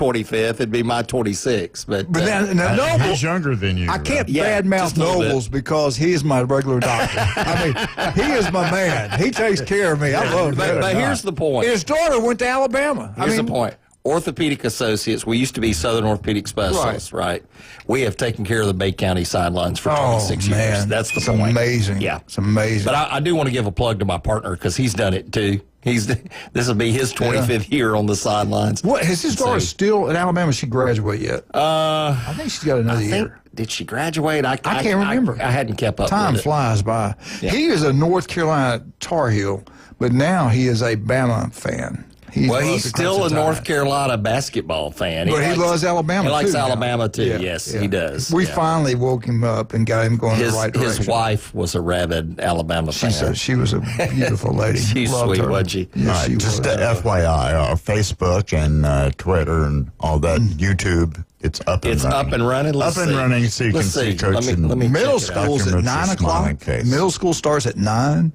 25th. It'd be my 26th. But now Noble, he's younger than you. I can't Yeah, badmouth just a little Nobles because he is my regular doctor. I mean, he is my man. He takes care of me. I love him. But here's the point. His daughter went to Alabama. Here's the point. Orthopedic Associates, we used to be Southern Orthopedic Specialists, right? We have taken care of the Bay County sidelines for 26 years. Man. That's the it's point. Amazing. Yeah. It's amazing. But I do want to give a plug to my partner because he's done it too. This will be his 25th year on the sidelines. What, has his daughter still at Alabama? She graduate yet? I think she's got another year. Did she graduate? I can't remember. I hadn't kept up Time with it. flies by. Yeah. He is a North Carolina Tar Heel, but now he is a Bama fan. He's still a North Carolina basketball fan. But he loves Alabama, He likes too, Alabama, too. Yeah, Yes, yeah. he does. We finally woke him up and got him going in the right direction. His wife was a rabid Alabama fan. She was a beautiful lady. She's Loved sweet, her. wasn't she? Yes, she Just was. FYI, Facebook and Twitter and all that, YouTube, it's up and running. Up and running. Let's up and see. running so you Let's can see see. Coach. Let me Middle check it out. school's at Doctor 9 Mitch's smiling o'clock. face. Middle school starts at 9.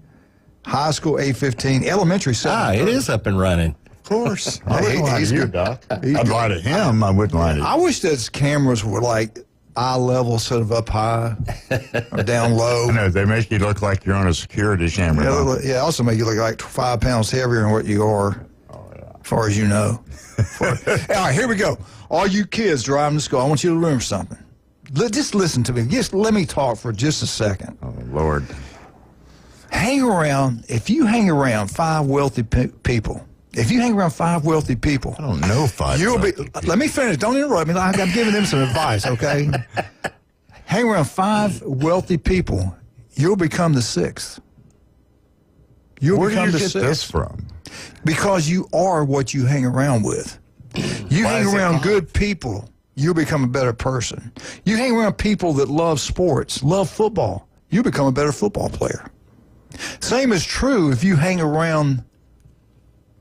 High school 8:15. Elementary 7. It is up and running. Of course. I wouldn't lie to he's you, good. Doc. I'd lie to him. I wouldn't lie to you. I wish those cameras were like eye level instead of up high or down low. I know, they make you look like you're on a security camera. Yeah, also make you look like 5 pounds heavier than what you are, as far as you know. All right, here we go. All you kids driving to school, I want you to learn something. Just listen to me. Just let me talk for just a second. Oh, Lord. Hang around. If you hang around 5 wealthy people, if you hang around 5 wealthy people, I don't know 5 you'll be. wealthy people. Let me finish. Don't interrupt me. I'm giving them some advice, okay? Hang around 5 wealthy people, you'll become the 6th. You'll Where do become you the get 6th. this from? Because you are what you hang around with. You Why hang is it around not? good people, you'll become a better person. You hang around people that love sports, love football, you become a better football player. Same is true if you hang around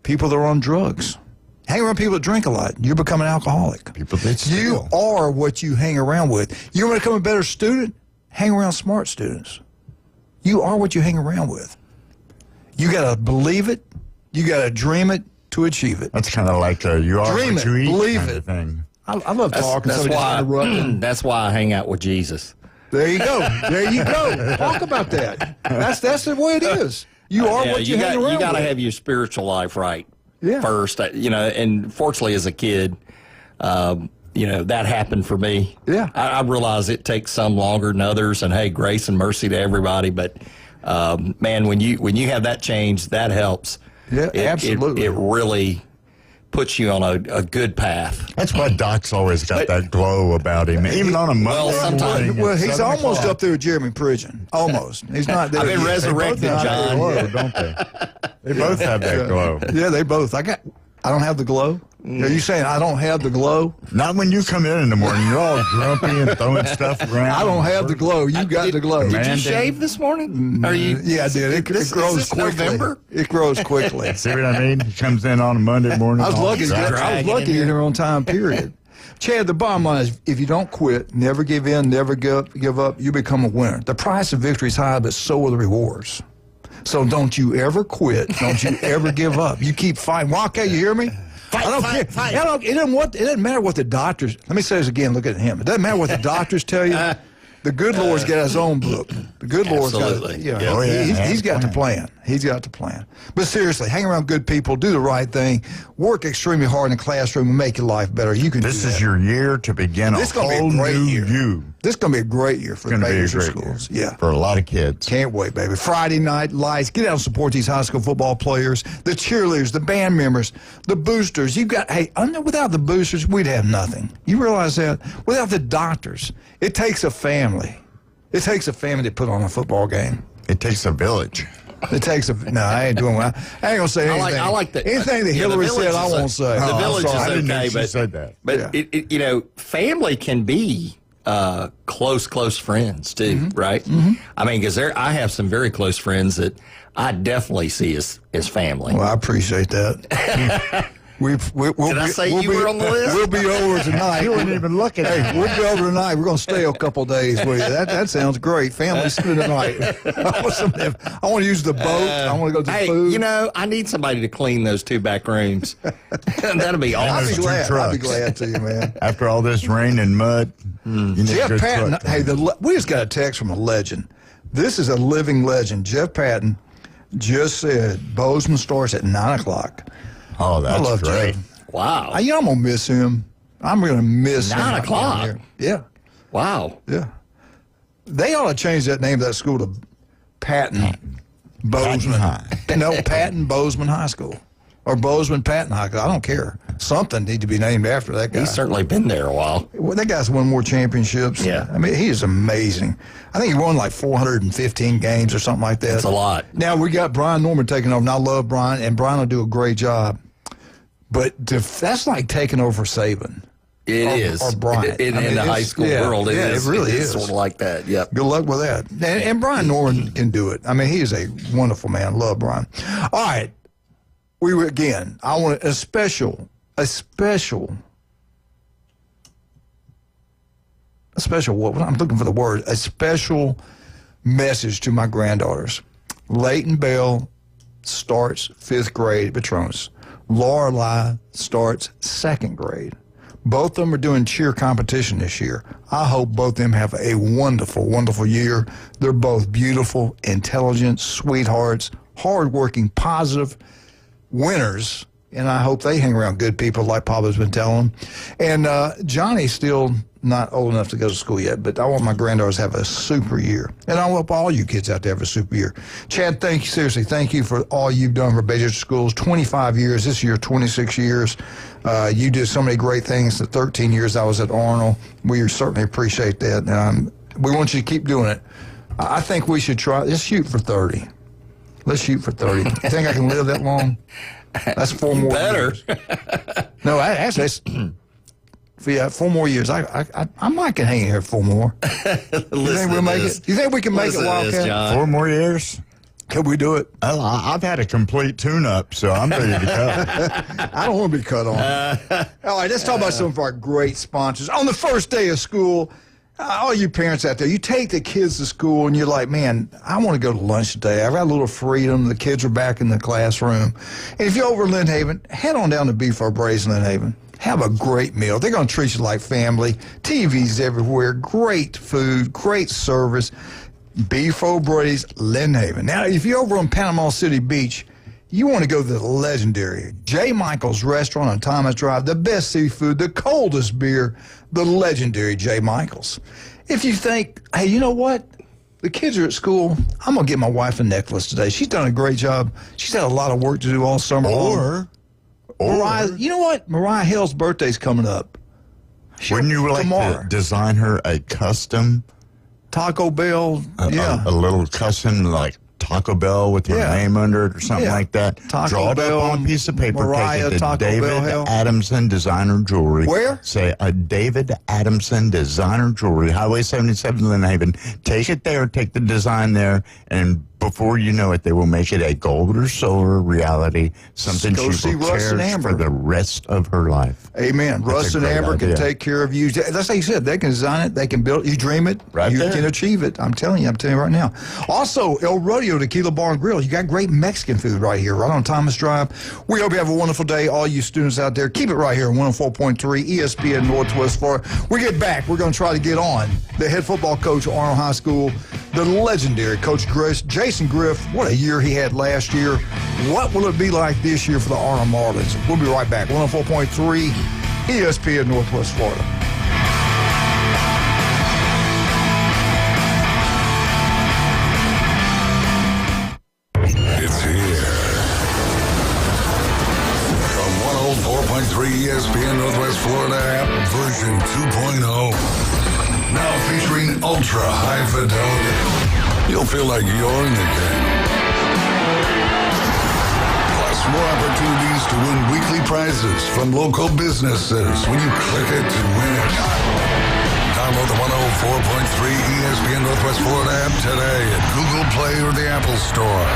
people that are on drugs. Hang around people that drink a lot, you become an alcoholic. People that You steal. are what you hang around with. You want to become a better student? Hang around smart students. You are what you hang around with. You got to believe it. You got to dream it to achieve it. That's kind of like you are Dream what it, you eat believe kind it. of thing. I love talking. That's Somebody just why. interrupting. That's why I hang out with Jesus. There you go. There you go. Talk about that. That's the way it is. You are what you hang around You got to with. have your spiritual life right Yeah. first. And fortunately, as a kid, that happened for me. Yeah. I realize it takes some longer than others, and hey, grace and mercy to everybody. But man, when you have that change, that helps. Yeah, absolutely. It really puts you on a good path. That's why Doc's always got that glow about him, even on a Monday sometimes- morning. Well, at he's 7 almost o'clock. up there with Jeremy Pridgeon. Almost. He's not there I've been yet. resurrected, They both have John. that glow, don't they? They both have that glow. Yeah, they both. I don't have the glow. Are you saying I don't have the glow? Not when you come in the morning. You're all grumpy and throwing stuff around. I don't have the glow. You got the glow. Did you Man, shave this morning? Are you? Yeah, I did. It Is grows this quickly. November? It grows quickly. See what I mean? He comes in on a Monday morning. I was all lucky. dry. I was lucky to get here on time. Period. Chad, the bottom line is, if you don't quit, never give in, never give up, you become a winner. The price of victory is high, but so are the rewards. So don't you ever quit. Don't you ever give up. You keep fighting. Wildcat, you hear me? I don't care. It doesn't matter what the doctors. Let me say this again. Look at him. It doesn't matter what the doctors tell you. The good Lord's got his own book. The good Lord's got Absolutely. it. Yeah. Oh, yeah. He's got the plan. He's got the plan. But seriously, hang around good people, do the right thing, work extremely hard in the classroom, and make your life better. You can This do is that. your year to begin This a gonna be a whole great new year. you. This is going to be a great year for It's going the to be a babies in great year schools. Yeah. for a lot of kids. Can't wait, baby. Friday night lights. Get out and support these high school football players, the cheerleaders, the band members, the boosters. I know without the boosters, we'd have nothing. You realize that? Without the doctors, it takes a family. It takes a family to put on a football game. It takes a village. It takes a. No, I ain't doing that. I ain't gonna say anything. I like that. Anything that Yeah, the Hillary village said, I is a- won't say. The Oh, I'm village is sorry. I didn't know okay, she but said that. But Yeah. family can be close friends too, Mm-hmm. right? I mean, because I have some very close friends that I definitely see as family. Well, I appreciate that. We'll Did I say you were on the list? We'll be over tonight. You weren't even looking at Hey, we'll be over tonight. We're going to stay a couple days with you. That sounds great. Family spend the night. I want to use the boat. I want to go to Hey, food. you know, I need somebody to clean those 2 back rooms. That'll be I'll awesome. be glad. I'll be trucks. glad to you, man. After all this rain and mud, you need a Jeff good Patton. truck. Hey, we just got a text from a legend. This is a living legend. Jeff Patton just said Bozeman starts at 9 o'clock. Oh, I that's love great. Jeff. Wow. I'm going to miss him. I'm going to miss 9 him. o'clock? Yeah. Wow. Yeah. They ought to change that name of that school to Patton Bozeman. High. No, Patton Bozeman High School. Or Bozeman Patton High School. I don't care. Something need to be named after that guy. He's certainly been there a while. Well, that guy's won more championships. Yeah. I mean, he is amazing. I think he won like 415 games or something like that. That's a lot. Now, we got Brian Norman taking over, and I love Brian, and Brian will do a great job. But that's like taking over Saban. It is. Or Bryant. In the high school world, it is. It really is is. sort of like that. Yep. Good luck with that. And Brian Norman can do it. I mean, he is a wonderful man. Love Brian. All right. I want a special what? I'm looking for the word. A special message to my granddaughters. Leighton Bell starts 5th grade at Petronas. Lorelei starts 2nd grade. Both of them are doing cheer competition this year. I hope both of them have a wonderful, wonderful year. They're both beautiful, intelligent, sweethearts, hardworking, positive winners. And I hope they hang around good people like Papa's been telling them. And Johnny's still not old enough to go to school yet, but I want my granddaughters to have a super year. And I hope all you kids out there have a super year. Chad, thank you. Seriously, thank you for all you've done for Bay District Schools. 25 years. This year, 26 years. You did so many great things. The 13 years I was at Arnold. We certainly appreciate that. And we want you to keep doing it. I think we should try. Let's shoot for 30. Let's shoot for 30. You think I can live that long? That's 4 more Better. years. No, actually, that's 4 more years. I might can hang in here 4 more. You think we'll make it? You think we can make it, Wildcat? 4 more years? Can we do it? Well, I've had a complete tune-up, so I'm ready to go. I don't want to be cut on. All right, let's talk about some of our great sponsors. On the first day of school, all you parents out there, you take the kids to school and you're like, man, I want to go to lunch today. I've got a little freedom. The kids are back in the classroom. And if you're over in Lynn Haven, head on down to Beef O'Brady's in Lynn Haven. Have a great meal. They're going to treat you like family. TVs everywhere. Great food. Great service. Beef O'Brady's, Lynn Haven. Now, if you're over on Panama City Beach, you want to go to the legendary J. Michael's Restaurant on Thomas Drive, the best seafood, the coldest beer, the legendary J. Michael's. If you think, hey, you know what? The kids are at school. I'm going to get my wife a necklace today. She's done a great job. She's had a lot of work to do all summer long. Mariah, you know what? Mariah Hale's birthday's coming up. Wouldn't you like to design her a custom Taco Bell, a little custom like Taco Bell with your name under it or something like that. Draw it up on a piece of paper. Mariah, take it to Taco David Bell, Hale. Adamson Designer Jewelry. Where? Say a David Adamson Designer Jewelry, Highway 77, Lynn Haven. Take it there, take the design there, and before you know it, they will make it a gold or silver reality, something she will cherish for the rest of her life. Amen. Russ and Amber can take care of you. That's like you said. They can design it. They can build it. You dream it. You can achieve it. I'm telling you right now. Also, El Rodeo Tequila Bar and Grill. You got great Mexican food right here, right on Thomas Drive. We hope you have a wonderful day. All you students out there, keep it right here on 104.3 ESPN Northwest Florida. We get back. We're going to try to get on the head football coach at Arnold High School, the legendary Coach Jason Griff. What a year he had last year. What will it be like this year for the Arnold Marlins? We'll be right back. 104.3 ESPN Northwest Florida. It's here. The 104.3 ESPN Northwest Florida app version 2.0. Now featuring ultra high fidelity. You'll feel like you're in the game. Plus more opportunities to win weekly prizes from local businesses when you click it to win it. Download the 104.3 ESPN Northwest Florida app today at Google Play or the Apple Store.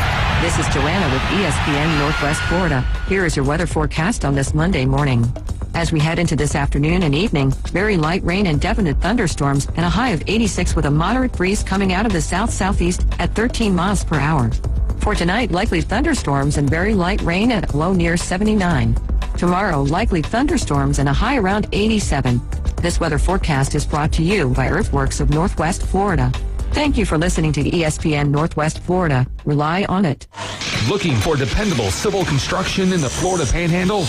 This is Joanna with ESPN Northwest Florida. Here is your weather forecast on this Monday morning. As we head into this afternoon and evening, very light rain and definite thunderstorms and a high of 86 with a moderate breeze coming out of the south-southeast at 13 miles per hour. For tonight, likely thunderstorms and very light rain at a low near 79. Tomorrow, likely thunderstorms and a high around 87. This weather forecast is brought to you by Earthworks of Northwest Florida. Thank you for listening to ESPN Northwest Florida. Rely on it. Looking for dependable civil construction in the Florida Panhandle?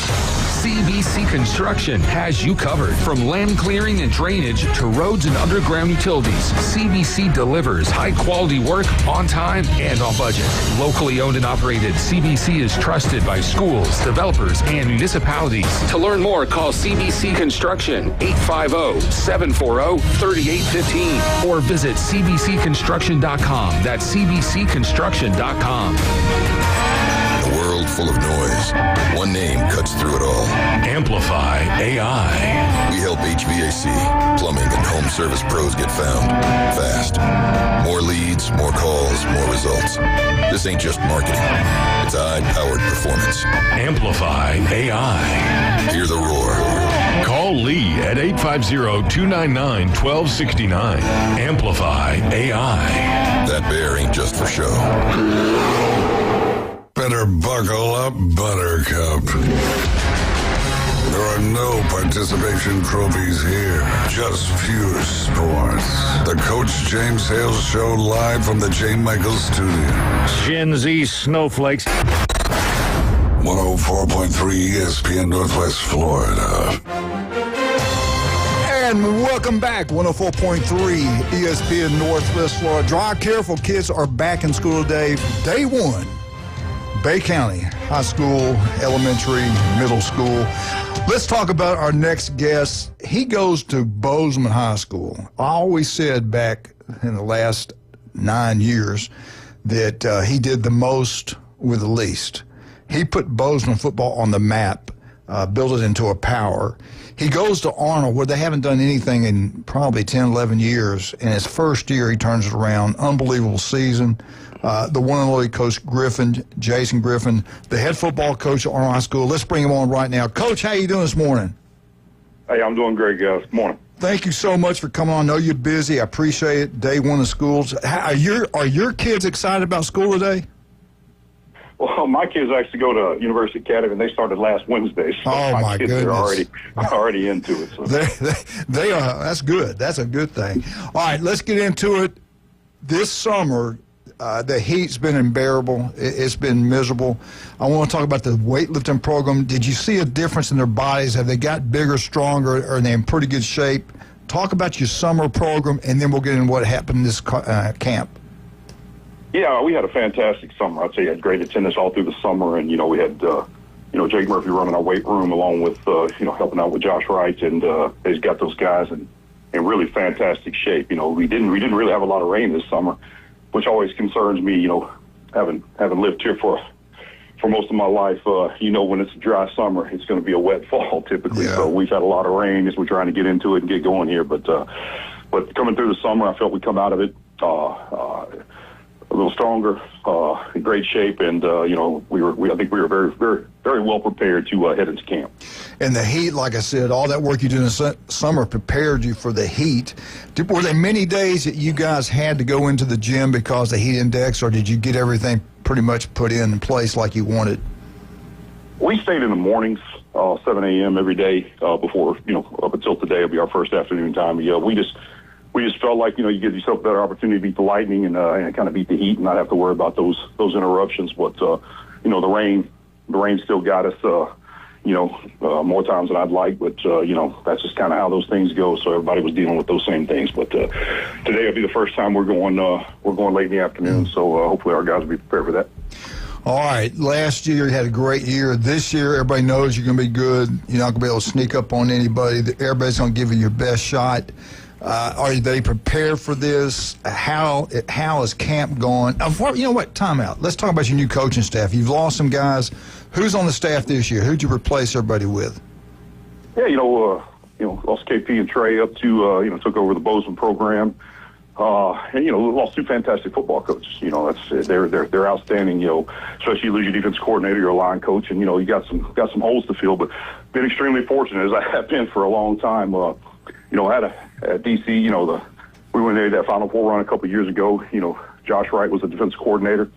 CBC Construction has you covered. From land clearing and drainage to roads and underground utilities, CBC delivers high-quality work on time and on budget. Locally owned and operated, CBC is trusted by schools, developers, and municipalities. To learn more, call CBC Construction 850-740-3815 or visit cbcconstruction.com. That's cbcconstruction.com. A world full of noise. One name cuts through it all. Amplify AI. We help HVAC, plumbing, and home service pros get found fast. More leads, more calls, more results. This ain't just marketing. It's high-powered performance. Amplify AI. Hear the roar. Call Lee at 850-299-1269. Amplify AI. That bear ain't just for show. Better buckle up, Buttercup. There are no participation trophies here, just pure sports. The Coach James Hale Show live from the J. Michaels Studios. Gen Z snowflakes. 104.3 ESPN Northwest Florida. And welcome back, 104.3 ESPN Northwest Florida. Drive careful, kids are back in school today. Day one, Bay County High School, elementary, middle school. Let's talk about our next guest. He goes to Bozeman High School. I always said back in the last 9 years that he did the most with the least. He put Bozeman football on the map, built it into a power. He goes to Arnold, where they haven't done anything in probably 10, 11 years. In his first year, he turns it around. Unbelievable season. The one and only Coach Griffin, Jason Griffin, the head football coach at Arnold High School. Let's bring him on right now. Coach, how you doing this morning? Hey, I'm doing great, guys. Good morning. Thank you so much for coming on. I know you're busy. I appreciate it. Day one of schools. Are your kids excited about school today? Well, my kids actually go to University Academy, and they started last Wednesday. So my kids goodness. are already into it. So. They are. That's good. That's a good thing. All right, let's get into it. This summer, the heat's been unbearable. It's been miserable. I want to talk about the weightlifting program. Did you see a difference in their bodies? Have they got bigger, stronger, or are they in pretty good shape? Talk about your summer program, and then we'll get into what happened in this camp. Yeah, we had a fantastic summer. I'd say we had great attendance all through the summer, and, we had, Jake Murphy running our weight room along with, helping out with Josh Wright, and he's got those guys in really fantastic shape. We didn't really have a lot of rain this summer, which always concerns me, having lived here for most of my life. When it's a dry summer, it's going to be a wet fall typically. Yeah. So we've had a lot of rain as we're trying to get into it and get going here. But coming through the summer, I felt we come out of it a little stronger, in great shape, and I think we were very, very, very well prepared to head into camp. And the heat, like I said, all that work you did in the summer prepared you for the heat. Were there many days that you guys had to go into the gym because of the heat index, or did you get everything pretty much put in place like you wanted? We stayed in the mornings, 7 a.m. every day before, up until today will be our first afternoon time. We just felt like, you give yourself a better opportunity to beat the lightning and kind of beat the heat and not have to worry about those interruptions. But, the rain still got us, more times than I'd like. But, that's just kind of how those things go. So everybody was dealing with those same things. But today will be the first time we're going late in the afternoon. So hopefully our guys will be prepared for that. All right. Last year you had a great year. This year everybody knows you're going to be good. You're not going to be able to sneak up on anybody. Everybody's going to give you your best shot. Are they prepared for this? How is camp going? You know what? Time out. Let's talk about your new coaching staff. You've lost some guys. Who's on the staff this year? Who'd you replace everybody with? Yeah, lost KP and Trey up to, took over the Bozeman program. And lost two fantastic football coaches. They're outstanding. Especially you lose your defense coordinator, your line coach, and you got some holes to fill. But been extremely fortunate, as I have been for a long time. At DC, we went there that Final Four run a couple of years ago. Josh Wright was the defense coordinator,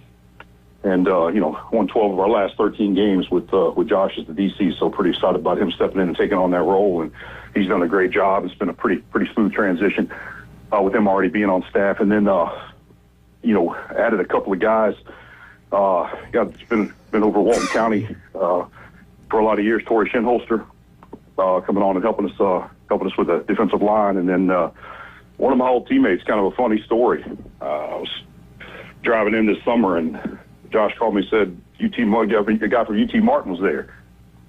and won 12 of our last 13 games with Josh as the DC. So pretty excited about him stepping in and taking on that role, and he's done a great job. It's been a pretty smooth transition. With him already being on staff, and then added a couple of guys. It's been over Walton County for a lot of years. Torrey Shinholster coming on and helping us with the defensive line, and then one of my old teammates. Kind of a funny story. I was driving in this summer, and Josh called me and said, "The guy from UT Martin was there."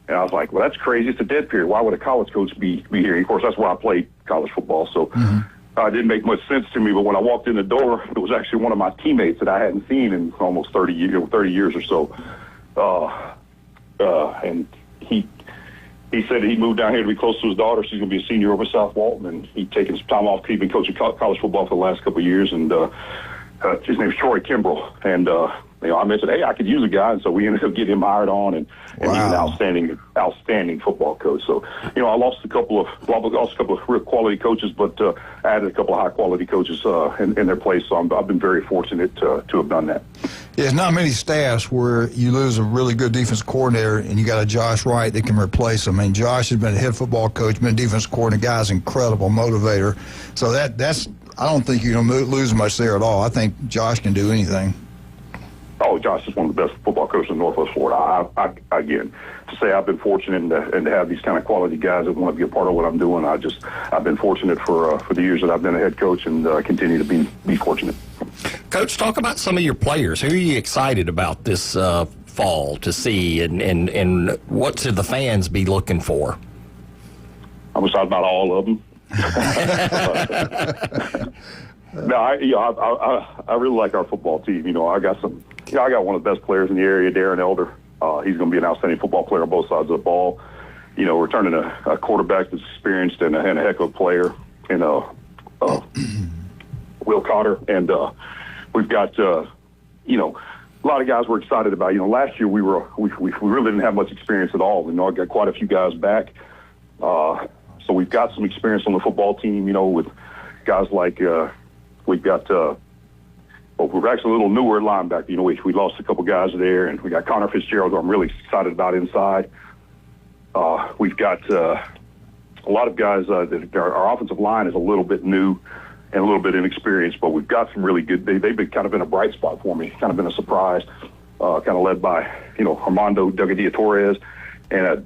And I was like, "Well, that's crazy. It's a dead period. Why would a college coach be here?" And of course, that's where I played college football, so. Mm-hmm. It didn't make much sense to me, but when I walked in the door, it was actually one of my teammates that I hadn't seen in almost 30 years or so. And he said he moved down here to be close to his daughter. She's going to be a senior over South Walton, and he'd taken some time off. He'd been coaching college football for the last couple of years, and his name's Troy Kimbrell. And I mentioned, hey, I could use a guy, and so we ended up getting him hired on, and he's an outstanding football coach. So, I lost a couple of real quality coaches, but added a couple of high quality coaches in their place. So I've been very fortunate to have done that. There's not many staffs where you lose a really good defense coordinator and you got a Josh Wright that can replace him. I mean, Josh has been a head football coach, been a defense coordinator. Guy's incredible motivator. So that's I don't think you're going to lose much there at all. I think Josh can do anything. Oh, Josh is one of the best football coaches in Northwest Florida. Again, to say I've been fortunate and to have these kind of quality guys that want to be a part of what I'm doing. I've been fortunate for the years that I've been a head coach, and continue to be fortunate. Coach, talk about some of your players. Who are you excited about this fall to see, and what should the fans be looking for? I'm excited about all of them. No, I really like our football team. I got one of the best players in the area, Darren Elder. He's going to be an outstanding football player on both sides of the ball. Returning a quarterback that's experienced and a heck of a player, and Will Cotter. And we've got a lot of guys we're excited about. Last year we really didn't have much experience at all. I got quite a few guys back, so we've got some experience on the football team. With guys like we've got. We're actually a little newer at linebacker. We lost a couple guys there, and we got Connor Fitzgerald, who I'm really excited about inside. We've got a lot of guys that our offensive line is a little bit new and a little bit inexperienced, but we've got some really good. They've been kind of been a bright spot for me, kind of been a surprise, kind of led by Armando Duggadia Torres, and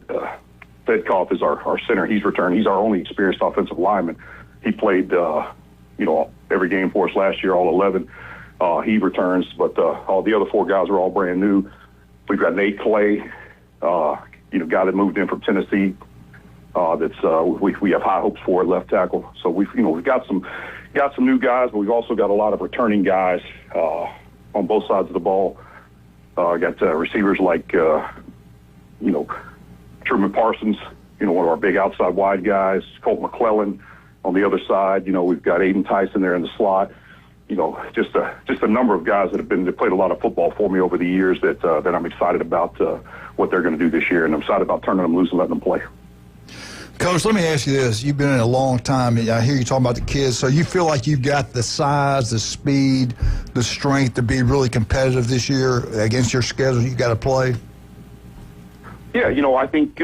Fedkoff is our center. He's returned. He's our only experienced offensive lineman. He played every game for us last year, all 11. He returns, but all the other four guys are all brand new. We've got Nate Clay, guy that moved in from Tennessee. We have high hopes for at left tackle. So we've got some new guys, but we've also got a lot of returning guys on both sides of the ball. Got receivers like Truman Parsons, one of our big outside wide guys. Colt McClellan on the other side. We've got Aiden Tyson there in the slot. Just a number of guys that played a lot of football for me over the years that I'm excited about what they're going to do this year, and I'm excited about turning them loose and letting them play. Coach, let me ask you this. You've been in a long time. I hear you talking about the kids. So you feel like you've got the size, the speed, the strength to be really competitive this year against your schedule you got to play? Yeah, I think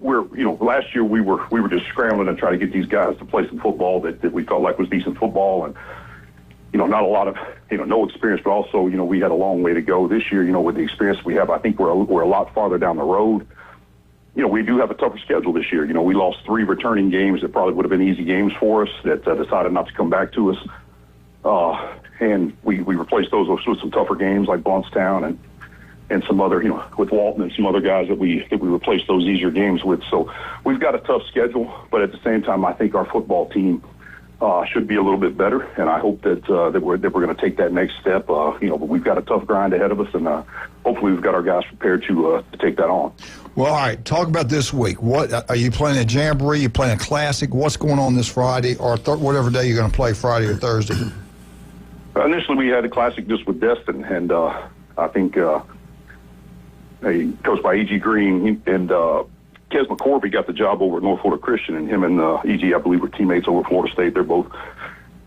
last year we were just scrambling to try to get these guys to play some football that we felt like was decent football, and not a lot of, no experience, but also, we had a long way to go this year. With the experience we have, I think we're a lot farther down the road. We do have a tougher schedule this year. We lost 3 returning games that probably would have been easy games for us that decided not to come back to us. And we replaced those with some tougher games like Blountstown and some other, with Walton and some other guys that we replaced those easier games with. So we've got a tough schedule, but at the same time, I think our football team, should be a little bit better, and I hope that we're going to take that next step. But we've got a tough grind ahead of us, and hopefully we've got our guys prepared to take that on. Well, all right. Talk about this week. What are you playing a jamboree? You playing a classic? What's going on this Friday or whatever day you're going to play, Friday or Thursday? Initially, we had a classic just with Destin, and I think coached by E.G. Green and Kes McCorvey got the job over at North Florida Christian, and him and E.G., I believe, were teammates over at Florida State. They're both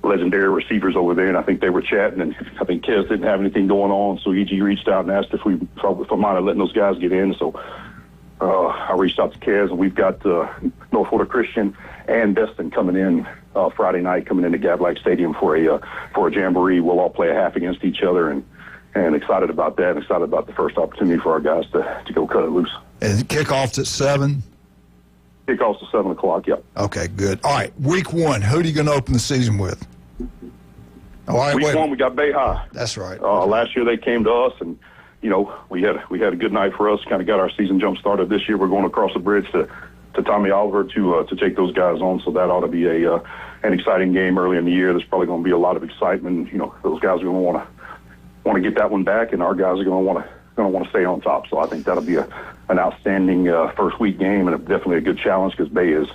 legendary receivers over there, and I think they were chatting, and I think Kes didn't have anything going on, so E.G. reached out and asked if I might have letting those guys get in. So I reached out to Kes, and we've got North Florida Christian and Destin coming in Friday night, coming into Gab-Like Stadium for a jamboree. We'll all play a half against each other, and excited about that, and excited about the first opportunity for our guys to go cut it loose. And kickoff's at 7? Kickoff's at 7 o'clock, yep. Okay, good. All right, week 1, who are you going to open the season with? All right, week 1, we got Bay High. That's right. Last year they came to us, and we had a good night for us. Kind of got our season jump started. This year we're going across the bridge to Tommy Oliver to take those guys on. So that ought to be an exciting game early in the year. There's probably going to be a lot of excitement. Those guys are going to want to get that one back, and our guys are going to want to stay on top. So I think that'll be an outstanding first week game, and definitely a good challenge because Bay is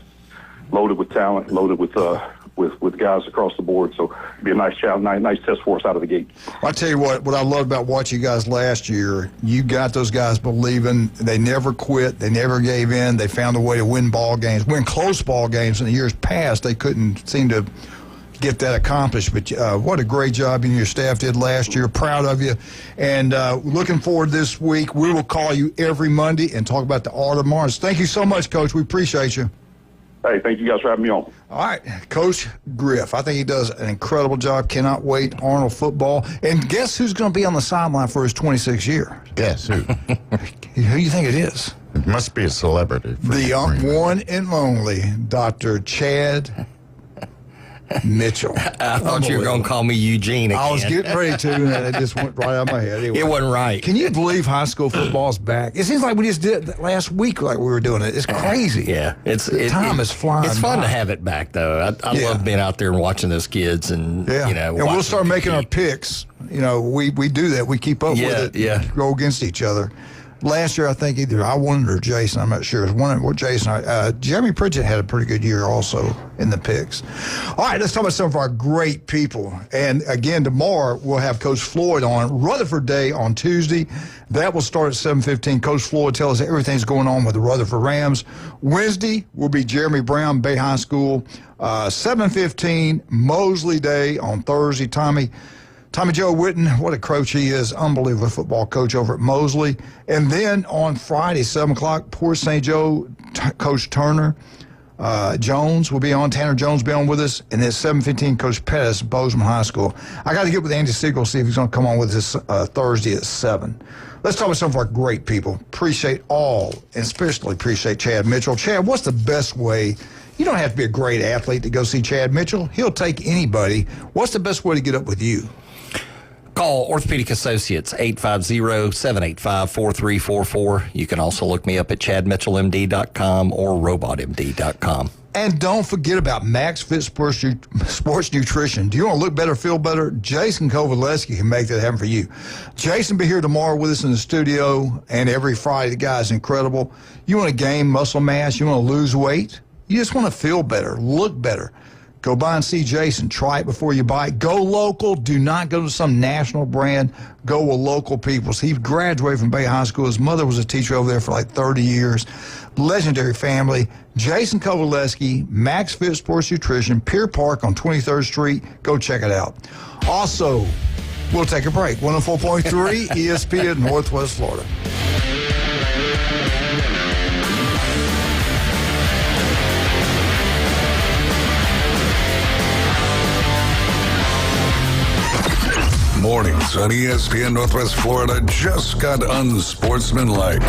loaded with talent, loaded with guys across the board. So it'll be a nice challenge, nice test for us out of the gate. I'll tell you what I loved about watching you guys last year, you got those guys believing. They never quit. They never gave in. They found a way to win ball games, win close ball games. In the years past, they couldn't seem to get that accomplished. But what a great job you and your staff did last year. Proud of you. And looking forward this week. We will call you every Monday and talk about the Art of Mars. Thank you so much, Coach. We appreciate you. Hey, thank you guys for having me on. All right, Coach Griff. I think he does an incredible job. Cannot wait. Arnold football. And guess who's going to be on the sideline for his 26th year? Guess who? Who do you think it is? It must be a celebrity. The one and only Dr. Chad Mitchell. I thought you were going to call me Eugene again. I was getting ready to, and it just went right out of my head. Anyway, it wasn't right. Can you believe high school football's back? It seems like we just did it last week like we were doing it. It's crazy. Yeah. Time is flying. It's fun by. to have it back, though. I love being out there and watching those kids. And, and we'll start making our picks. We do that. We keep up with it. Yeah. Go against each other. Last year, I think either I won it or Jason. I'm not sure. It was one or Jason. Jeremy Pritchett had a pretty good year also in the picks. All right, let's talk about some of our great people. And again, tomorrow we'll have Coach Floyd on. Rutherford Day on Tuesday. That will start at 7:15. Coach Floyd tells us everything's going on with the Rutherford Rams. Wednesday will be Jeremy Brown, Bay High School. 7:15, Mosley Day on Thursday. Tommy Joe Witten, what a coach he is. Unbelievable football coach over at Mosley. And then on Friday, 7 o'clock, Port St. Joe, Coach Turner Jones will be on. Tanner Jones will be on with us. And then 7:15, Coach Pettis, Bozeman High School. I got to get with Andy Siegel, see if he's going to come on with us Thursday at 7. Let's talk about some of our great people. Appreciate all, and especially appreciate Chad Mitchell. Chad, what's the best way? You don't have to be a great athlete to go see Chad Mitchell. He'll take anybody. What's the best way to get up with you? Call Orthopedic Associates, 850-785-4344. You can also look me up at chadmitchellmd.com or robotmd.com. And don't forget about Max Fit Sports Nutrition. Do you want to look better, feel better? Jason Kovaleski can make that happen for you. Jason will be here tomorrow with us in the studio, and every Friday. The guy's incredible. You want to gain muscle mass? You want to lose weight? You just want to feel better, look better. Go by and see Jason. Try it before you buy it. Go local. Do not go to some national brand. Go with local people. So he graduated from Bay High School. His mother was a teacher over there for like 30 years. Legendary family. Jason Kovaleski, Max Fit Sports Nutrition, Pier Park on 23rd Street. Go check it out. Also, we'll take a break. 104.3 ESPN Northwest Florida. Mornings on ESPN Northwest Florida just got unsportsmanlike.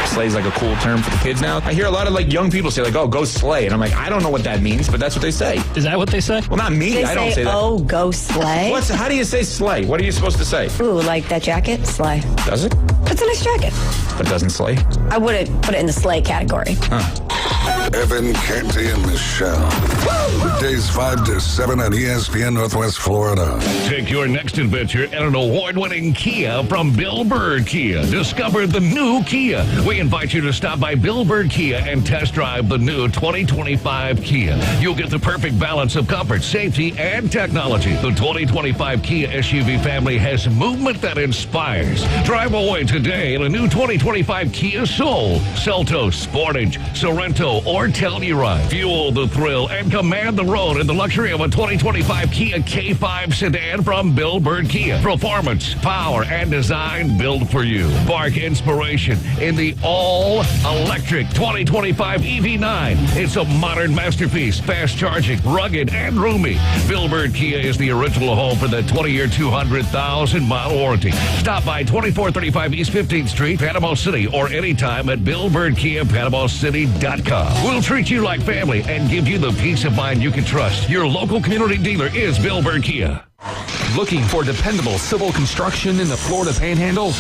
Slay's like a cool term for the kids now. I hear a lot of young people say oh, go slay. And I'm like, I don't know what that means, but that's what they say. Is that what they say? Well, not me. I don't say that. Oh, go slay. How do you say slay? What are you supposed to say? Ooh, like that jacket? Slay. Does it? It's a nice jacket. But it doesn't slay? I wouldn't put it in the slay category. Huh. Evan, Canty, and Michelle. Weekdays 5 to 7 on ESPN Northwest Florida. Take your next adventure in an award-winning Kia from Bill Bird Kia. Discover the new Kia. We invite you to stop by Bill Bird Kia and test drive the new 2025 Kia. You'll get the perfect balance of comfort, safety, and technology. The 2025 Kia SUV family has movement that inspires. Drive away today in a new 2025 Kia Soul, Seltos, Sportage, Sorrento, or Telluride. Fuel the thrill and command the road in the luxury of a 2025 Kia K5 sedan from Bill Bird Kia. Performance, power, and design built for you. Spark inspiration in the all-electric 2025 EV9. It's a modern masterpiece, fast charging, rugged, and roomy. Bill Bird Kia is the original home for the 20-year, 200,000-mile warranty. Stop by 2435 East 15th Street, Panama City, or anytime at BillBirdKia.PanamaCity.com. We'll treat you like family and give you the peace of mind you can trust. Your local community dealer is Bill Bird Kia. Looking for dependable civil construction in the Florida Panhandle?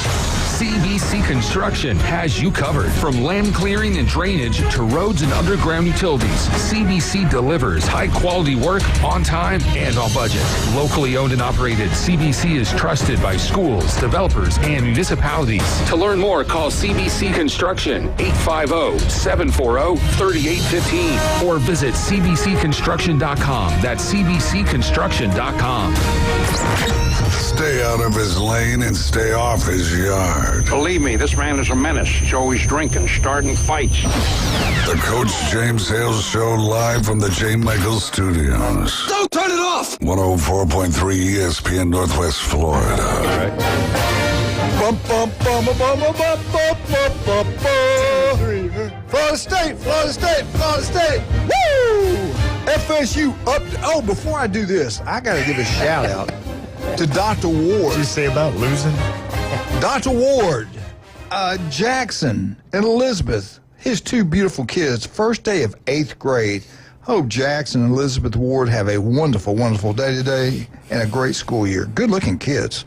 CBC Construction has you covered. From land clearing and drainage to roads and underground utilities, CBC delivers high-quality work on time and on budget. Locally owned and operated, CBC is trusted by schools, developers, and municipalities. To learn more, call CBC Construction 850-740-3815 or visit cbcconstruction.com. That's cbcconstruction.com. Stay out of his lane and stay off his yard. Believe me, this man is a menace. He's always drinking, starting fights. The Coach James Hale Show live from the J. Michael Studios. Don't turn it off! 104.3 ESPN Northwest Florida. Bum, bum, bum, bum, bum, bum, bum, bum, bum, bum. Florida State, Florida State, Florida State. Woo! FSU up. Oh, before I do this, I got to give a shout out to Dr. Ward. What did you say about losing? Dr. Ward, Jackson, and Elizabeth, his two beautiful kids, first day of 8th grade. Hope Jackson and Elizabeth Ward have a wonderful, wonderful day today and a great school year. Good-looking kids.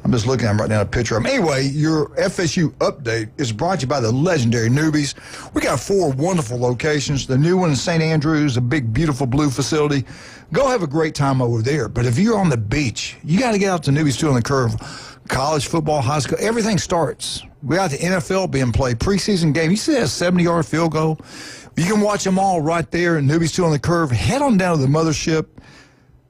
I'm just looking at them right now, a picture of them. Anyway, your FSU update is brought to you by the legendary Newbies. We got 4 wonderful locations. The new one in St. Andrews, a big, beautiful blue facility. Go have a great time over there. But if you're on the beach, you got to get out to Newbies 2 on the Curve. College football, high school, everything starts. We got the NFL being played, preseason game. You see that 70-yard field goal? You can watch them all right there in Newbies 2 on the Curve. Head on down to the mothership.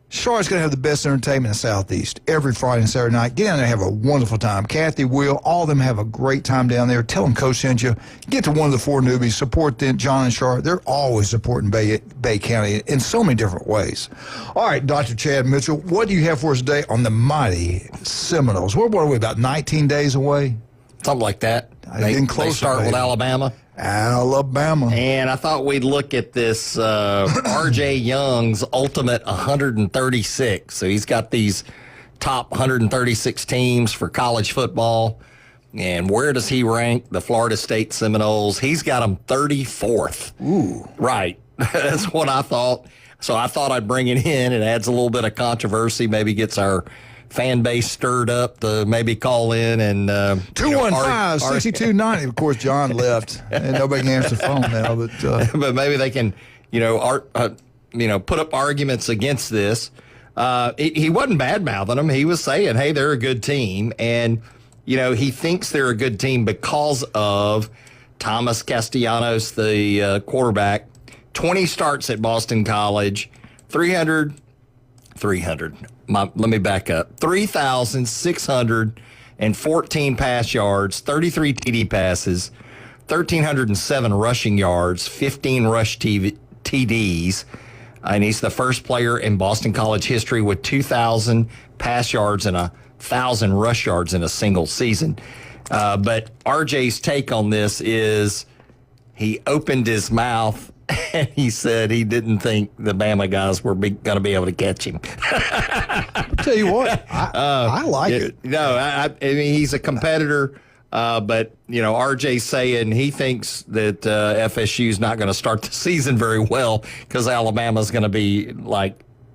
Charlotte's going to have the best entertainment in the Southeast every Friday and Saturday night. Get down there and have a wonderful time. Kathy, Will, all of them have a great time down there. Tell them Coach sent you. Get to one of the 4 Newbies. Support them, John and Charlotte. They're always supporting Bay County in so many different ways. All right, Dr. Chad Mitchell, what do you have for us today on the mighty Seminoles? What are we, about 19 days away? Something like that. They start with Alabama. Alabama. And I thought we'd look at this R.J. Young's ultimate 136. So he's got these top 136 teams for college football. And where does he rank the Florida State Seminoles? He's got them 34th. Ooh. Right. That's what I thought. So I thought I'd bring it in. It adds a little bit of controversy, maybe gets our fan base stirred up to maybe call in and 215-6290. Of course, John left, and nobody can answer the phone now. But but maybe they can, put up arguments against this. He wasn't bad mouthing them. He was saying, "Hey, they're a good team," and he thinks they're a good team because of Thomas Castellanos, the quarterback. 20 starts at Boston College, 300. Let me back up. 3,614 pass yards, 33 TD passes, 1,307 rushing yards, 15 rush TDs. And he's the first player in Boston College history with 2,000 pass yards and 1,000 rush yards in a single season. But RJ's take on this is he opened his mouth and he said he didn't think the Bama guys were going to be able to catch him. I'll tell you what, I like it. No, I mean, he's a competitor, but, RJ's saying he thinks that FSU's not going to start the season very well because Alabama's going to be,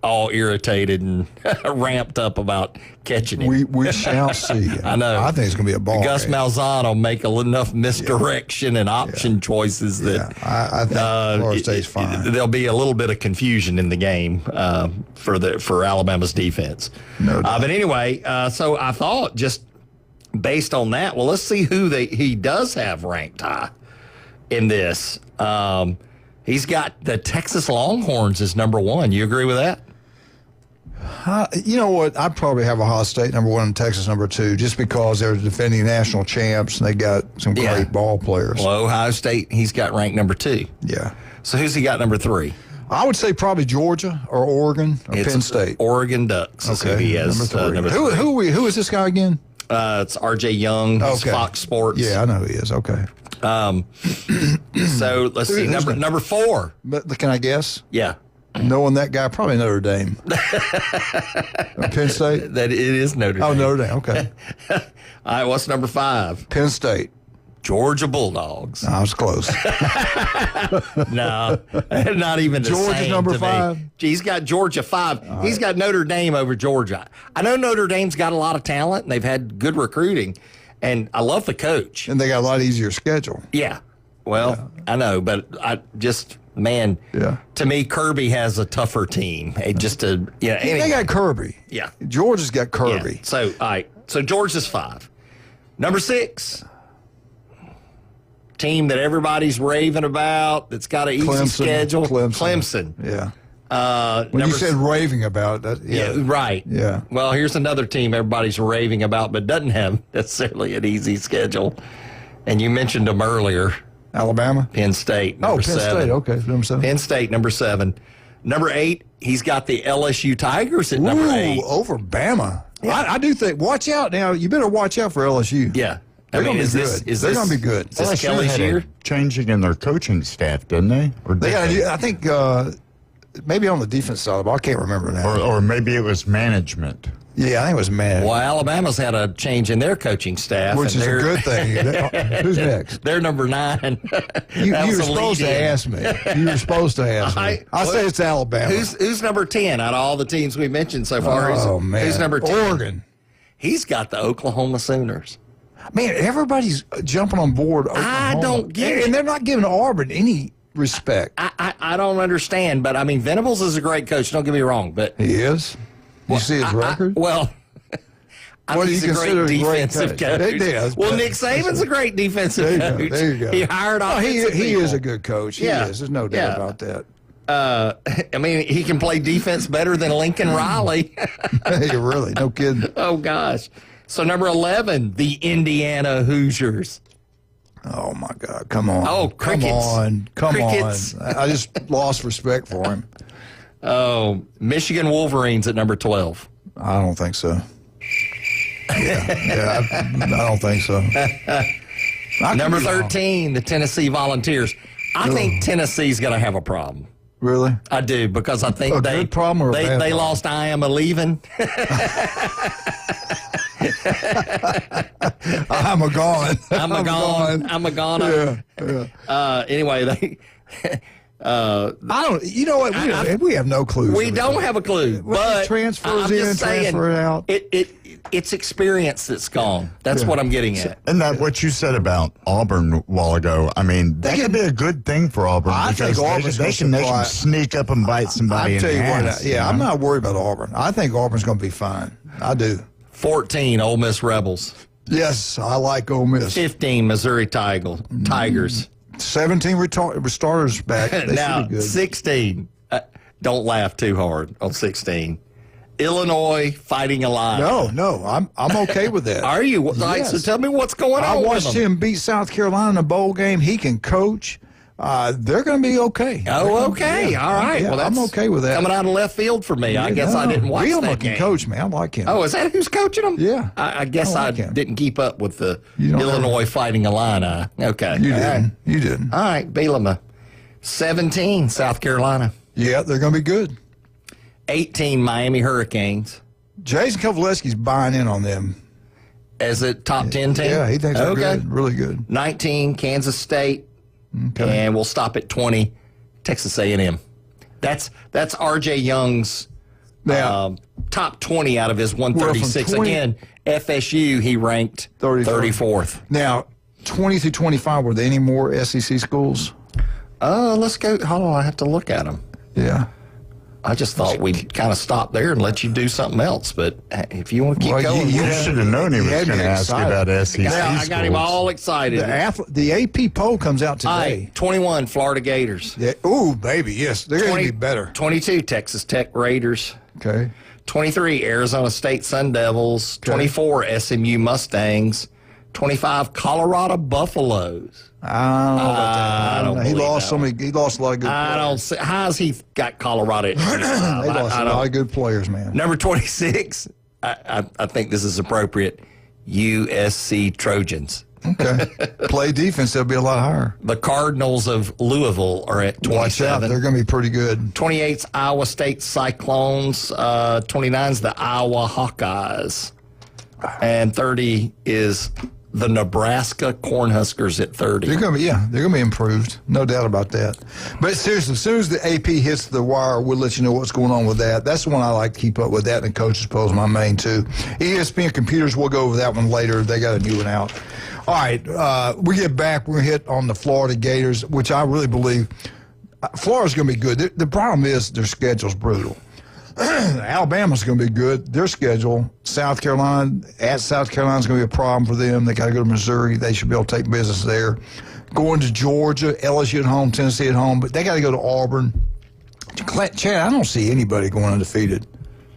all irritated and ramped up about catching him. We shall see. I know. I think it's going to be a ball Gus game. Malzahn will make enough misdirection and option choices that I think Florida State's fine. There'll be a little bit of confusion in the game for Alabama's defense. No doubt. But anyway, so I thought just based on that, well, let's see who he does have ranked high in this. He's got the Texas Longhorns as number 1. You agree with that? You know what? I'd probably have Ohio State number 1 and Texas number 2 just because they're defending national champs and they got some great ball players. Well, Ohio State, he's got ranked number 2. Yeah. So who's he got number 3? I would say probably Georgia or Oregon or Penn State. Oregon Ducks is who he has number 3. Who is this guy again? It's R.J. Young. He's Fox Sports. Yeah, I know who he is. Okay. So let's see. Number 4. But can I guess? Yeah. Knowing that guy, probably Notre Dame. Penn State? That it is Notre Dame. Oh, Notre Dame. Okay. All right, what's number 5? Penn State. Georgia Bulldogs. I was close. No, not even the Georgia's same number to 5? Me. He's got Georgia 5. He's got Notre Dame over Georgia. I know Notre Dame's got a lot of talent, and they've had good recruiting, and I love the coach. And they got a lot easier schedule. Yeah. Well, I know, but I just, to me, Kirby has a tougher team. Anyway. They got Kirby. Yeah. Georgia's got Kirby. Yeah. So, all right. So, Georgia's 5. Number 6. Team that everybody's raving about, that's got an easy schedule. Clemson. Yeah. When you said raving about that. Yeah, right. Yeah. Well, here's another team everybody's raving about, but doesn't have necessarily an easy schedule. And you mentioned them earlier. Alabama? Penn State, number 7. Penn State, okay. Number 7. Penn State, number 7. Number 8, he's got the LSU Tigers at number 8. Over Bama. Yeah. I do think, watch out now. You better watch out for LSU. Yeah. They're going to be good. They're going to be good. Is this Kelly's year? Changing in their coaching staff, didn't they? Or they got. I think maybe on the defense side, but I can't remember now. Or maybe it was management. Yeah, I think it was management. Well, Alabama's had a change in their coaching staff. Which is a good thing. Who's next? They're number 9. You were supposed to ask me. You were supposed to ask me. I say it's Alabama. Who's number 10 out of all the teams we mentioned so far? Oh, man. Who's number 10? Oregon. He's got the Oklahoma Sooners. Man, everybody's jumping on board Oklahoma. I don't get it. And they're not giving Auburn any respect. I don't understand, but I mean, Venables is a great coach. Don't get me wrong, but he is. You see his record? I think he's a great defensive coach. It is. Well, Nick Saban's a great defensive coach. There you go. He hired offensive He people. is a good coach. He is. There's no doubt about that. I mean, he can play defense better than Lincoln Riley. Hey, really? No kidding. Oh, gosh. So, number 11, the Indiana Hoosiers. Oh, my God. Come on. Oh, crickets. Come Crickets. on. I just lost respect for him. Oh, Michigan Wolverines at number 12. I don't think so. I don't think so. Number 13, the Tennessee Volunteers. I think Tennessee's going to have a problem. Really? I do, because I think good problem or a bad they problem? lost I Am a Leaving. I'm a gone. I'm a gone. Yeah. Anyway, they. I don't. You know what? We have no clue. We don't have a clue. But transfers I'm in, just saying, transfer out. It's experience that's gone. That's what I'm getting at. And that what you said about Auburn a while ago, I mean, that could be a good thing for Auburn. I think Auburn's they can sneak up and bite somebody in the ass. I'm not worried about Auburn. I think Auburn's going to be fine. I do. 14, Ole Miss Rebels. Yes, I like Ole Miss. 15, Missouri Tigers. 17 starters back. They Now, should be good. 16. Don't laugh too hard on 16. Illinois Fighting Illini. No, I'm okay with that. Are you? Yes. So tell me what's going on. I watched with them. him beat South Carolina in a bowl game. He can coach. They're going to be okay. Oh, okay. All right. Yeah, well, that's I'm okay with that. Coming out of left field for me. I guess I didn't watch Real that looking game. coach, man. I like him. Oh, is that who's coaching them? Yeah. I guess I like him. didn't keep up with the You don't Illinois Fighting Illini. Okay. You All didn't. right. You didn't. All right. Bielema. 17, South Carolina. Yeah, they're going to be good. 18, Miami Hurricanes. Jason Kovaleski's buying in on them. As a top 10 team? Yeah, he thinks they're good. Really good. 19, Kansas State. Okay. And we'll stop at 20, Texas A&M. That's R.J. Young's Now, top 20 out of his 136. 20 Again, FSU, he ranked 34th. Now, 20 through 25, were there any more SEC schools? Let's go. Hold on, I have to look at them. Yeah. I just thought we'd kind of stop there and let you do something else. But if you want to keep going, You should have known he was going to ask you about SEC I got him schools. all excited. The AP poll comes out All today. right, 21, Florida Gators. Yeah. Ooh, baby, yes. They're going to be better. 22, Texas Tech Raiders. Okay. 23, Arizona State Sun Devils. 24, SMU Mustangs. 25, Colorado Buffaloes. I don't know about that. I don't He believe lost that one. He lost a lot of good I players. don't see. How's he got Colorado at 25? They lost a lot of good players, man. Number 26, I think this is appropriate, USC Trojans. Okay. Play defense, they'll be a lot higher. The Cardinals of Louisville are at 27. Watch out, they're going to be pretty good. 28's Iowa State Cyclones. 29's the Iowa Hawkeyes. And 30 is the Nebraska Cornhuskers at 30. They're going to be improved. No doubt about that. But seriously, as soon as the AP hits the wire, we'll let you know what's going on with that. That's the one I like to keep up with. That and Coach's Poll is my main two. ESPN Computers, we'll go over that one later. They got a new one out. All right, we get back. We're hit on the Florida Gators, which I really believe Florida's going to be good. The problem is their schedule's brutal. Alabama's going to be good. Their schedule, South Carolina is going to be a problem for them. They got to go to Missouri. They should be able to take business there. Going to Georgia, LSU at home, Tennessee at home, but they got to go to Auburn. Chad, I don't see anybody going undefeated.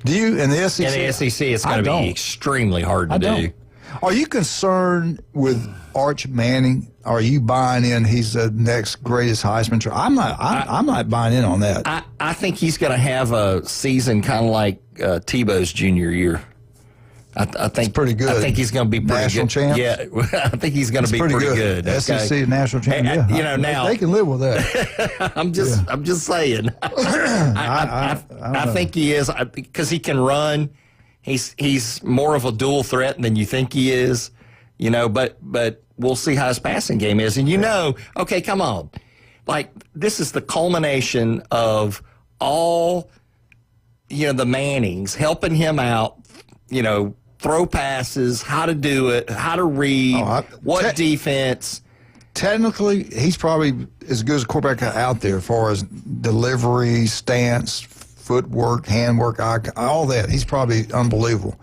Do you? In the SEC? In the SEC, it's going to be extremely hard to do. Are you concerned with Arch Manning? Are you buying in he's the next greatest Heisman trophy? I'm not buying in on that. I think he's going to have a season kind of like Tebow's junior year. I think it's pretty good. I think he's going to be pretty national good. Champ. Yeah, I think he's going to be pretty good. Okay? SEC national champ. Yeah, you know now they can live with that. I'm just saying. I think he is because he can run. He's more of a dual threat than you think he is, you know, but we'll see how his passing game is. And okay, come on. Like, this is the culmination of all, the Mannings helping him out, throw passes, how to do it, how to read, what defense. Technically, he's probably as good as a quarterback out there as far as delivery, stance, footwork, handwork, all that. He's probably unbelievable.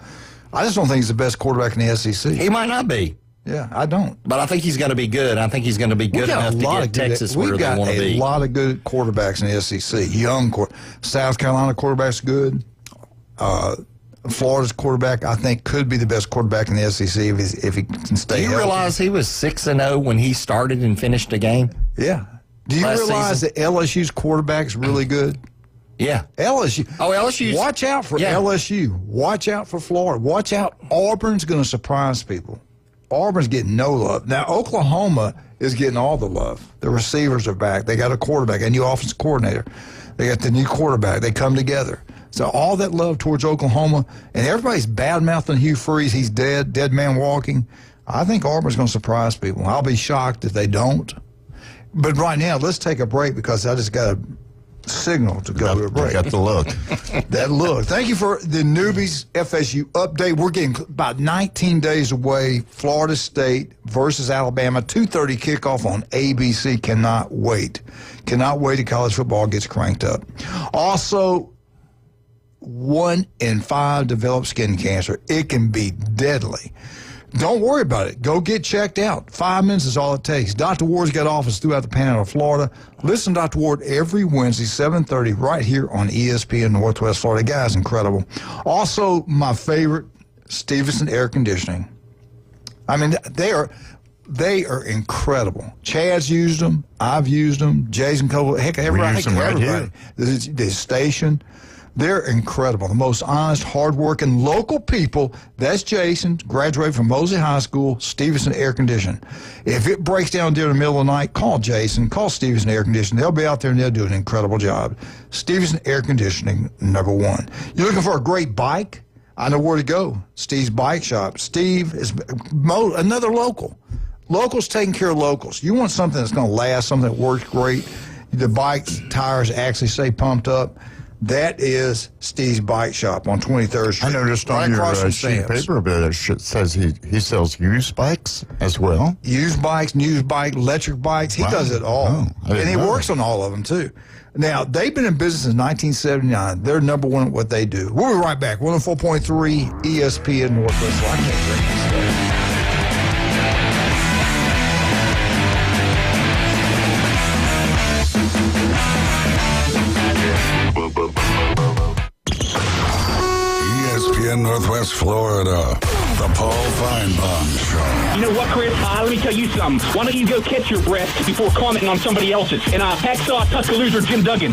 I just don't think he's the best quarterback in the SEC. He might not be. Yeah, I don't. But I think he's going to be good. I think he's going to be good enough to get Texas where they want to be. We've got a lot of good quarterbacks in the SEC. South Carolina quarterback's good. Florida's quarterback, I think, could be the best quarterback in the SEC if he can stay healthy. Do you realize he was 6-0 when he started and finished a game? Yeah. Do you realize that LSU's quarterback's really good? Yeah. LSU. Oh, LSU. Watch out for LSU. Watch out for Florida. Watch out. Auburn's going to surprise people. Auburn's getting no love. Now, Oklahoma is getting all the love. The receivers are back. They got a quarterback, a new offensive coordinator. They got the new quarterback. They come together. So all that love towards Oklahoma, and everybody's bad-mouthing Hugh Freeze. He's dead man walking. I think Auburn's going to surprise people. I'll be shocked if they don't. But right now, let's take a break because I just got a signal to go to a break. Got the look. That look. Thank you for the Newbies FSU update. We're getting about 19 days away. Florida State versus Alabama, 2:30 kickoff on ABC. Cannot wait. Cannot wait till college football gets cranked up. Also, 1 in 5 develop skin cancer. It can be deadly. Don't worry about it. Go get checked out. 5 minutes is all it takes. Dr. Ward's got office throughout the Panhandle of Florida. Listen to Dr. Ward every Wednesday, 7:30, right here on ESPN Northwest Florida. The guy's incredible. Also, my favorite, Stevenson Air Conditioning. I mean, they are incredible. Chad's used them. I've used them. Jason Cole. Heck, everybody. The station. They're incredible. The most honest, hardworking, local people. That's Jason, graduated from Mosley High School, Stevenson Air Conditioning. If it breaks down during the middle of the night, call Jason, call Stevenson Air Conditioning. They'll be out there and they'll do an incredible job. Stevenson Air Conditioning, #1. You're looking for a great bike? I know where to go. Steve's Bike Shop. Steve is another local. Locals taking care of locals. You want something that's going to last, something that works great. The bike tires actually stay pumped up. That is Steve's Bike Shop on 23rd Street. I noticed on your sheet paper that it says he sells used bikes as well. Used bikes, new bike, electric bikes. He does it all. Oh, and he works on all of them, too. Now, they've been in business since 1979. They're number one at what they do. We'll be right back. 104.3 ESPN Northwest. Well, I can't drink this stuff. ESPN Northwest Florida, the Paul Feinbaum Show. You know what, Chris? Let me tell you something. Why don't you go catch your breath before commenting on somebody else's? And hacksaw Tuscaloosa Jim Duggan.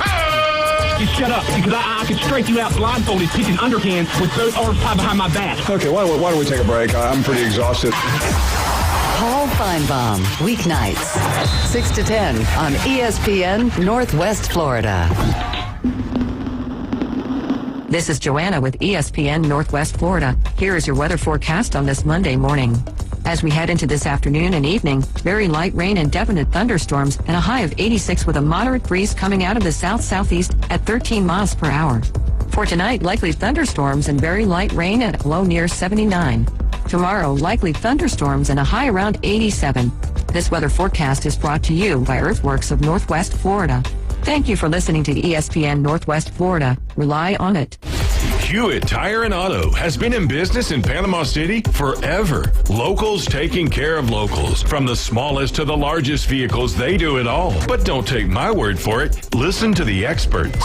Just shut up, because I could strike you out blindfolded, pitching underhand with both arms tied behind my back. Okay, why don't we take a break? I'm pretty exhausted. Paul Feinbaum, weeknights, 6 to 10 on ESPN Northwest Florida. This is Joanna with ESPN Northwest Florida. Here is your weather forecast on this Monday morning. As we head into this afternoon and evening, very light rain and definite thunderstorms and a high of 86 with a moderate breeze coming out of the south-southeast at 13 miles per hour. For tonight, likely thunderstorms and very light rain at a low near 79. Tomorrow, likely thunderstorms and a high around 87. This weather forecast is brought to you by Earthworks of Northwest Florida. Thank you for listening to ESPN Northwest Florida. Rely on it. Hewitt Tire and Auto has been in business in Panama City forever. Locals taking care of locals. From the smallest to the largest vehicles, they do it all. But don't take my word for it. Listen to the experts.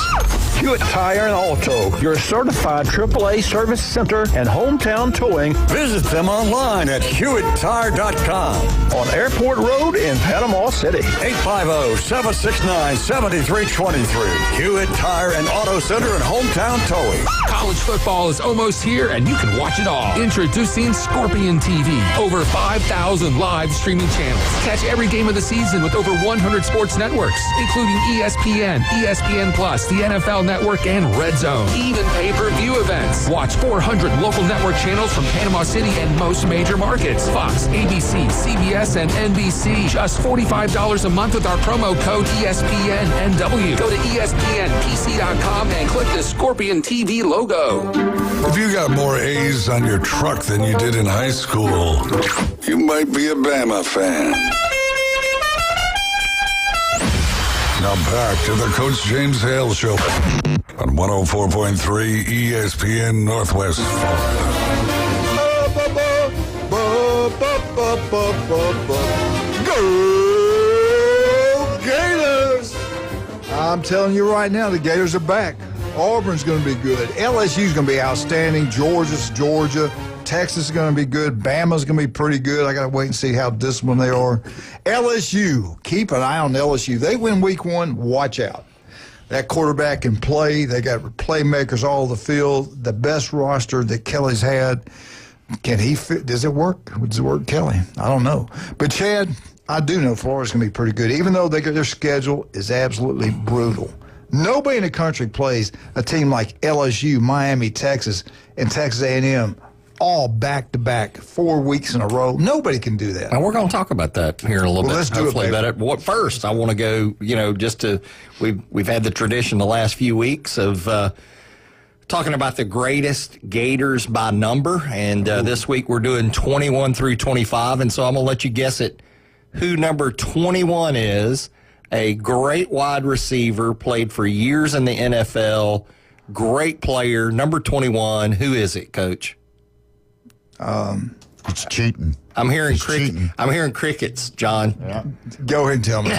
Hewitt Tire and Auto, your certified AAA service center and hometown towing. Visit them online at HewittTire.com. On Airport Road in Panama City. 850-769-7323. Hewitt Tire and Auto Center and hometown towing. College football is almost here, and you can watch it all. Introducing Scorpion TV. Over 5,000 live streaming channels. Catch every game of the season with over 100 sports networks, including ESPN, ESPN Plus, the NFL Network, and Red Zone. Even pay-per-view events. Watch 400 local network channels from Panama City and most major markets. Fox, ABC, CBS, and NBC. Just $45 a month with our promo code ESPNNW. Go to ESPNPC.com and click the Scorpion TV logo. If you got more A's on your truck than you did in high school, you might be a Bama fan. Now back to the Coach James Hale Show on 104.3 ESPN Northwest Go Gators! I'm telling you right now, the Gators are back. Auburn's going to be good. LSU's going to be outstanding. Georgia. Texas is going to be good. Bama's going to be pretty good. I got to wait and see how disciplined they are. LSU, keep an eye on LSU. They win week one, watch out. That quarterback can play. They got playmakers all over the field. The best roster that Kelly's had. Can he fit? Does it work? Does it work, Kelly? I don't know. But, Chad, I do know Florida's going to be pretty good, even though their schedule is absolutely brutal. Nobody in the country plays a team like LSU, Miami, Texas, and Texas A&M all back-to-back 4 weeks in a row. Nobody can do that. And we're going to talk about that here in a little bit. Let's do it, baby. But what first, I want to go, just to, we've had the tradition the last few weeks of talking about the greatest Gators by number. And this week we're doing 21 through 25. And so I'm going to let you guess it, who number 21 is. A great wide receiver, played for years in the NFL, great player, number 21. Who is it, Coach? It's cheating. I'm hearing crickets, John. Yeah. Go ahead and tell me.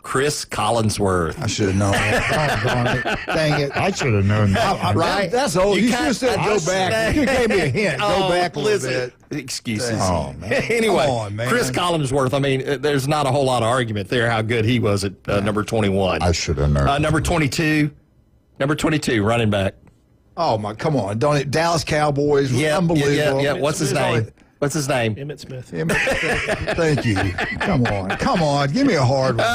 Chris Collinsworth. I should have known that. Dang it. I should have known that. Right? That's old. You should have said go back. You gave me a hint. Go back a little bit. Excuses. Oh, man. Anyway, Come on, man. Chris Collinsworth, I mean, there's not a whole lot of argument there how good he was at number 21. I should have known. Number 22, running back. Oh, my, come on. Dallas Cowboys. Unbelievable. Yeah. What's his name? Emmitt Smith. Thank you. Come on. Give me a hard one.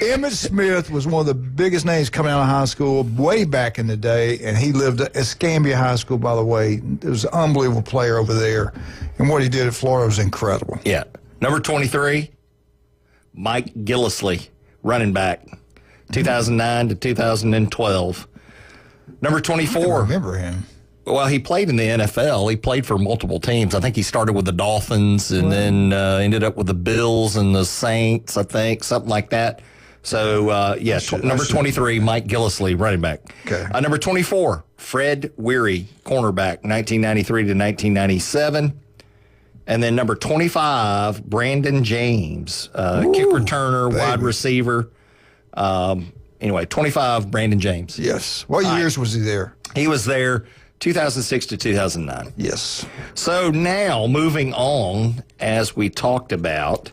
Emmitt Smith was one of the biggest names coming out of high school way back in the day, and he lived at Escambia High School, by the way. It was an unbelievable player over there, and what he did at Florida was incredible. Yeah. Number 23, Mike Gillislee, running back. 2009 to 2012. Number I 24. remember him. Well, he played in the NFL. He played for multiple teams. I think he started with the Dolphins and then ended up with the Bills and the Saints, I think, something like that. So, number 23, Mike Gillislee, running back. Okay. Number 24, Fred Weary, cornerback, 1993 to 1997. And then number 25, Brandon James, kick returner, wide receiver. Anyway, 25, Brandon James. Yes. What years was he there? He was there 2006 to 2009. Yes. So now, moving on, as we talked about,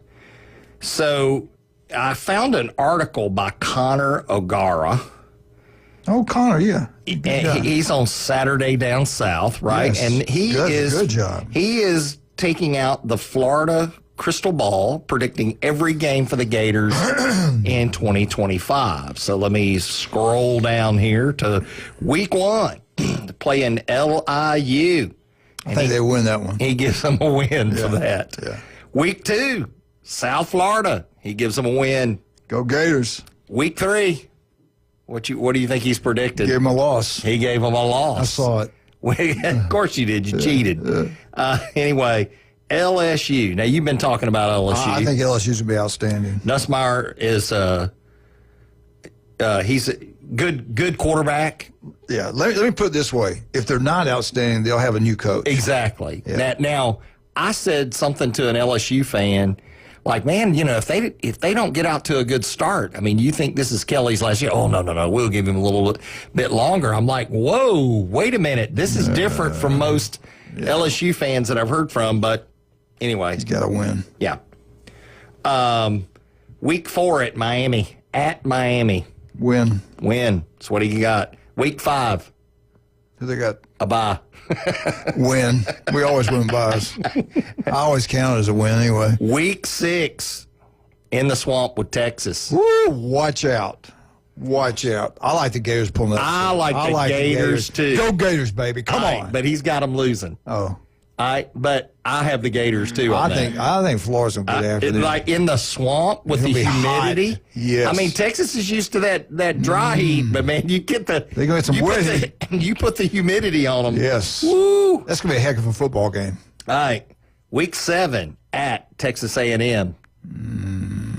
so I found an article by Connor O'Gara. Oh, Connor, yeah. He's on Saturday Down South, right? Yes. And Good job. He is taking out the Florida crystal ball, predicting every game for the Gators in 2025. So let me scroll down here to week 1, playing LIU. I think they win that one. He gives them a win for that. Yeah. Week 2, South Florida. He gives them a win. Go Gators. Week 3, what do you think he's predicted? Gave him a loss. He gave them a loss. I saw it. Of course you did. You cheated. Anyway, LSU. Now, you've been talking about LSU. I think LSU's going to be outstanding. Nussmeier is he's a good quarterback. Yeah, let me put it this way. If they're not outstanding, they'll have a new coach. Exactly. Yeah. Now, I said something to an LSU fan, like, man, if they don't get out to a good start, I mean, you think this is Kelly's last year? Oh, no, we'll give him a little bit longer. I'm like, whoa, wait a minute. This is different from most LSU fans that I've heard from, but anyway. He's got to win. Yeah. Week 4 at Miami. Win. So what do you got? Week 5. Who they got? A bye. Win. We always win buys. I always count it as a win anyway. Week 6 in the swamp with Texas. Woo, watch out. I like the Gators pulling that. I like the Gators too. Go Gators, baby. Come on. But he's got them losing. Oh. But I have the Gators too. I think Florida's gonna get after them. Like in the swamp with the humidity. Hot. Yes. I mean, Texas is used to that dry heat, but man, you get the they're gonna get some wet heat. You put the humidity on them. Yes. Woo. That's gonna be a heck of a football game. All right. Week 7 at Texas A&M.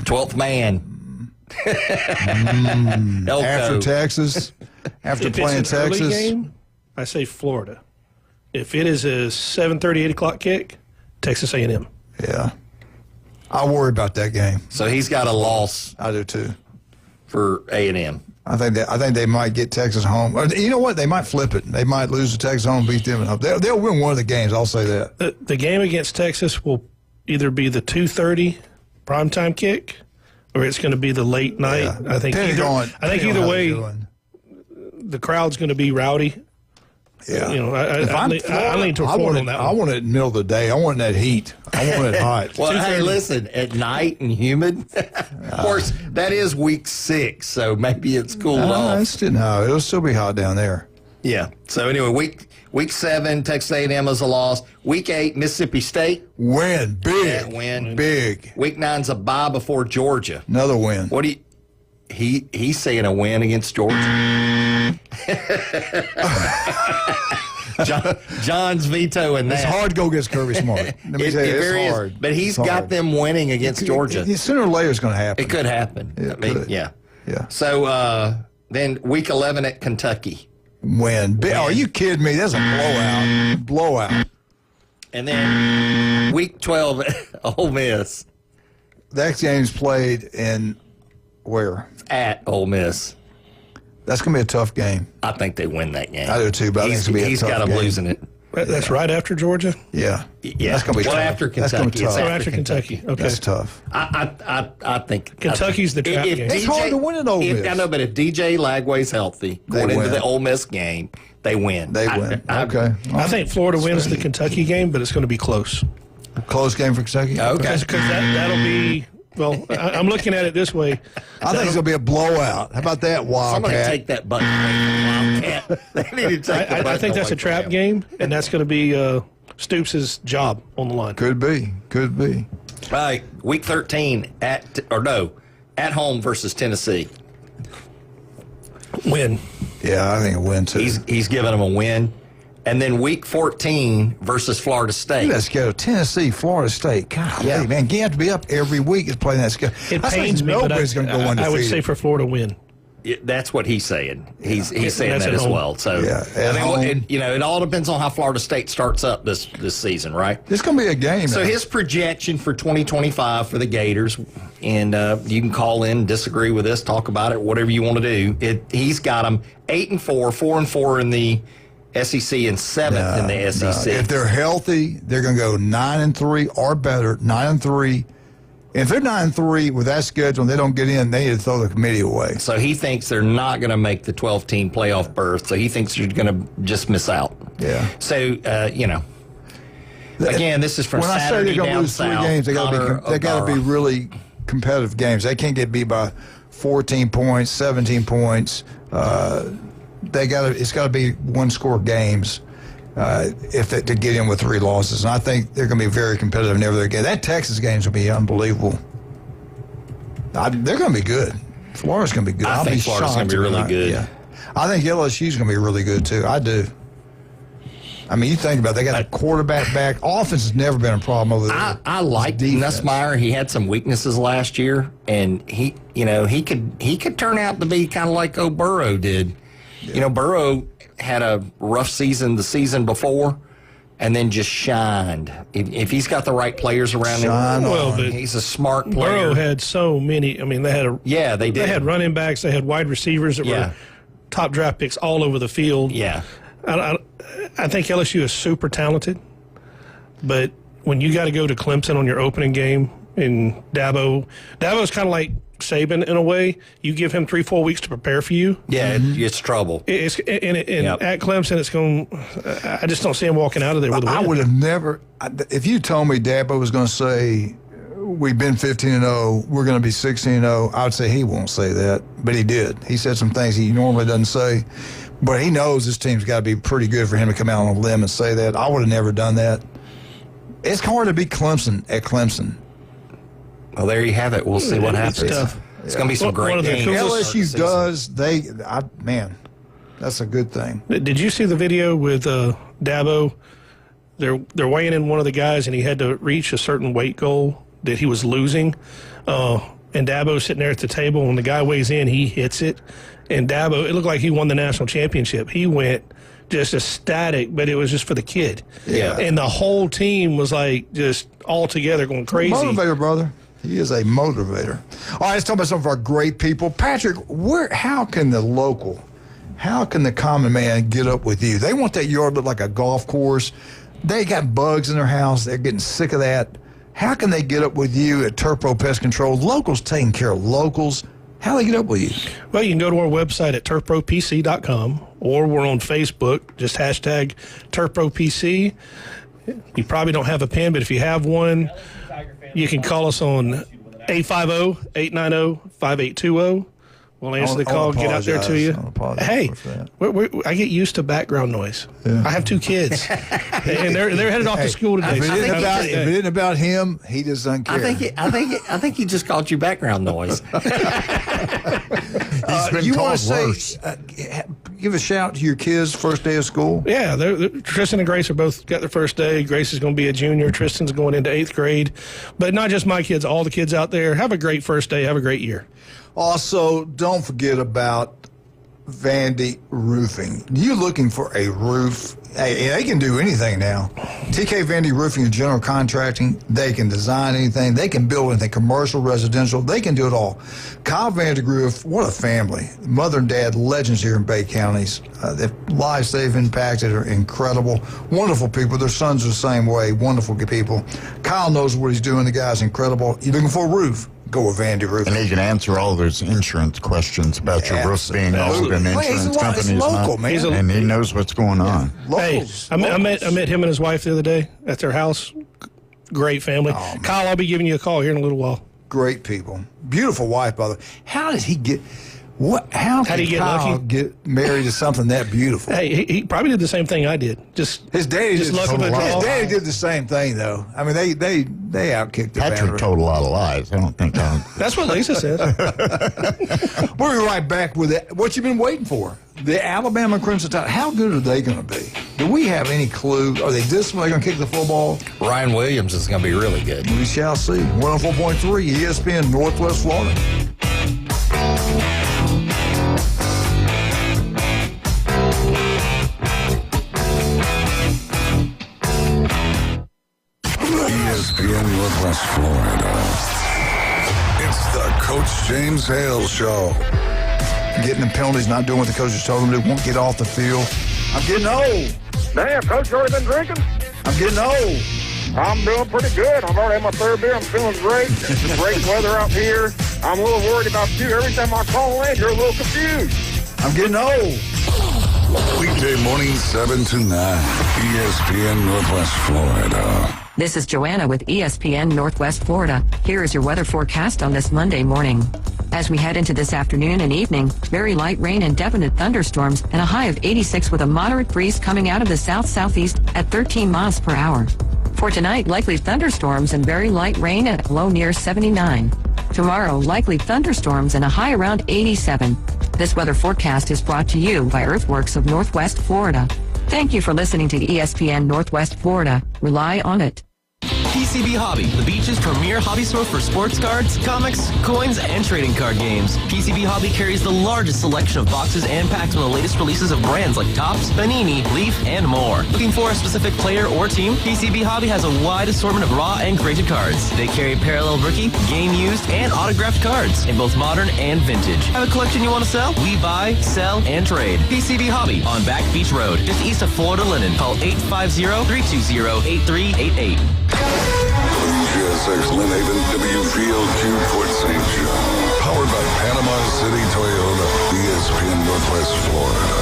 12th man. After Texas, after playing it's an Texas. Early game, I say Florida. If it is a 7:30, 8 o'clock kick, Texas A&M. Yeah. I worry about that game. So he's got a loss. I do too. For A&M. I think they might get Texas home. You know what? They might flip it. They might lose to Texas home, beat them at home. They'll win one of the games. I'll say that. The game against Texas will either be the 2:30 primetime kick, or it's going to be the late night. Yeah. I think either way, the crowd's going to be rowdy. Yeah. I lean toward Florida on that one. I want it in the middle of the day. I want that heat. I want it hot. Well, hey, listen, at night and humid. Of course, that is week 6, so maybe it's cooled off. It'll still be hot down there. Yeah. So anyway, week 7, Texas A&M is a loss. Week 8, Mississippi State. Win. Big. Yeah, win. Big. Week 9's a bye before Georgia. Another win. What do you... He's saying a win against Georgia. John's vetoing that. It's hard to go against Kirby Smart. Let me tell you, it's hard. But he's got them winning against Georgia. Sooner or later, it's going to happen. It could happen. Yeah. So then week 11 at Kentucky. Win. Are you kidding me? That's a blowout. And then week 12 at Ole Miss. That game's played in where? At Ole Miss. That's going to be a tough game. I think they win that game. I do too, but I think it's going to be a tough game. He's got them losing it. That's right after Georgia? Yeah. That's going to be tough. After Kentucky. That's after Kentucky. Okay. That's tough. I think Kentucky's the trap game. It's hard to win at Ole Miss. I know, but if DJ Lagway's healthy going into the Ole Miss game, they win. They win. Okay. I think Florida wins the Kentucky game, but it's going to be close. Close game for Kentucky? Okay. Because that'll be... Well, I'm looking at it this way. I think it's going to be a blowout. How about that, Wildcat? Somebody take that button away from Wildcat. They need to take I think that's a trap game, and that's going to be Stoops' job on the line. Could be. All right, week 13 at home versus Tennessee. Win. Yeah, I think a win too. He's giving them a win. And then week 14 versus Florida State. Let's go. Tennessee, Florida State. God, man, you have to be up every week to play that schedule. It pains me, but nobody's going to go undefeated. I would say for Florida win. That's what he's saying. He's saying that as home. well. So it all depends on how Florida State starts up this season, right? It's going to be a game. So man. his projection for 2025 for the Gators, and you can call in, disagree with this, talk about it, whatever you want to do. He's got them 8-4, 4-4 in the SEC, and 7th in the SEC. If they're healthy, they're going to go 9-3 or better. 9-3. If they're 9-3 with that schedule and they don't get in, they need to throw the committee away. So he thinks they're not going to make the 12-team playoff berth. So he thinks you're going to just miss out. Yeah. So again, this is from when Saturday I say they're going to lose 3 games, they got to be really competitive games. They can't get beat by 14 points, 17 points. It's got to be one-score games. To get in with 3 losses. And I think they're going to be very competitive in every game. That Texas game's going to be unbelievable. They're going to be good. Florida's going to be good. I think Florida's going to be really good. Yeah. I think LSU's going to be really good, too. I do. I mean, you think about it. They got a quarterback back. Offense has never been a problem over there. I like Nussmeier. He had some weaknesses last year, and he could turn out to be kind of like Burrow did. Yeah. Burrow had a rough season the season before and then just shined. If he's got the right players around him, he's a smart player. Burrow had so many. I mean, they did. They had running backs. They had wide receivers that were top draft picks all over the field. Yeah. I think LSU is super talented, but when you got to go to Clemson on your opening game in Dabo's kind of like Saban in a way. You give him 3-4 weeks to prepare for you. Yeah, it's trouble. At Clemson, it's going. I just don't see him walking out of there with a win. I would have never. If you told me Dabo was going to say we've been 15-0, we're going to be 16-0, I would say he won't say that, but he did. He said some things he normally doesn't say, but he knows this team's got to be pretty good for him to come out on a limb and say that. I would have never done that. It's hard to beat Clemson at Clemson. Well, there you have it. We'll see what happens. It's going to be some great games. LSU does. Man, that's a good thing. Did you see the video with Dabo? They're weighing in one of the guys, and he had to reach a certain weight goal that he was losing. And Dabo's sitting there at the table, and the guy weighs in, he hits it. And Dabo, it looked like he won the national championship. He went just ecstatic, but it was just for the kid. Yeah. And the whole team was like just all together going crazy. Motivator, brother. He is a motivator. All right, let's talk about some of our great people. Patrick, how can the common man get up with you? They want that yard look like a golf course. They got bugs in their house. They're getting sick of that. How can they get up with you at Turfpro Pest Control? Locals taking care of locals. How do they get up with you? Well, you can go to our website at turfpropc.com, or we're on Facebook, just hashtag TurfProPC. You probably don't have a pen, but if you have one, you can call us on 850-890-5820. We'll answer the call, get out there to you. Hey, I get used to background noise. Yeah. I have 2 kids, and they're headed off to school today. If it isn't about him, he just doesn't care. I think he just called you background noise. You want to say, give a shout to your kids' first day of school? Yeah, Tristan and Grace are both got their first day. Grace is going to be a junior. Tristan's going into 8th grade. But not just my kids, all the kids out there. Have a great first day. Have a great year. Also, don't forget about Vandy Roofing. You looking for a roof? Hey, they can do anything now. TK Vandy Roofing and General Contracting, they can design anything. They can build anything, commercial, residential. They can do it all. Kyle Vandergriff, what a family. Mother and dad, legends here in Bay Counties. The lives they've impacted are incredible. Wonderful people. Their sons are the same way. Wonderful people. Kyle knows what he's doing. The guy's incredible. You looking for a roof? Go with Vandy Roofing. And he can answer all those insurance questions about your roof being old and insurance companies local, man. And he knows what's going on. Hey, I met him and his wife the other day at their house. Great family. Oh, Kyle, I'll be giving you a call here in a little while. Great people. Beautiful wife, by the way. How did he get... How How'd did he get Kyle lucky? get married to something that beautiful? Hey, he probably did the same thing I did. His daddy just luck of a draw. His daddy did the same thing, though. I mean, they outkicked the Patrick boundary. told a lot of lies. I don't think That's what Lisa says. We'll be right back with it. What you've been waiting for. The Alabama Crimson Tide. How good are they going to be? Do we have any clue? Are they disciplined? Are they going to kick the football? Ryan Williams is going to be really good. We shall see. 104.3 ESPN Northwest Florida. ESPN Northwest Florida. It's the Coach James Hale Show. Getting the penalties, not doing what the coaches told them to do, won't get off the field. I'm getting old. Damn, Coach, you already been drinking? I'm getting old. I'm doing pretty good. I've already had my third beer. I'm feeling great. It's great weather out here. I'm a little worried about you. Every time I call in, you're a little confused. I'm getting old. Weekday mornings 7 to 9. ESPN Northwest Florida. This is Joanna with ESPN Northwest Florida. Here is your weather forecast on this Monday morning. As we head into this afternoon and evening, very light rain and definite thunderstorms and a high of 86 with a moderate breeze coming out of the south-southeast at 13 miles per hour. For tonight, likely thunderstorms and very light rain at a low near 79. Tomorrow, likely thunderstorms and a high around 87. This weather forecast is brought to you by Earthworks of Northwest Florida. Thank you for listening to ESPN Northwest Florida. Rely on it. PCB Hobby, the beach's premier hobby store for sports cards, comics, coins, and trading card games. PCB Hobby carries the largest selection of boxes and packs from the latest releases of brands like Topps, Panini, Leaf, and more. Looking for a specific player or team? PCB Hobby has a wide assortment of raw and graded cards. They carry parallel rookie, game used, and autographed cards in both modern and vintage. Have a collection you want to sell? We buy, sell, and trade. PCB Hobby on Back Beach Road, just east of Florida Linen. Call 850-320-8388. WGSX Lynn Haven, WVLQ Port St. John. Powered by Panama City Toyota, ESPN Northwest Florida.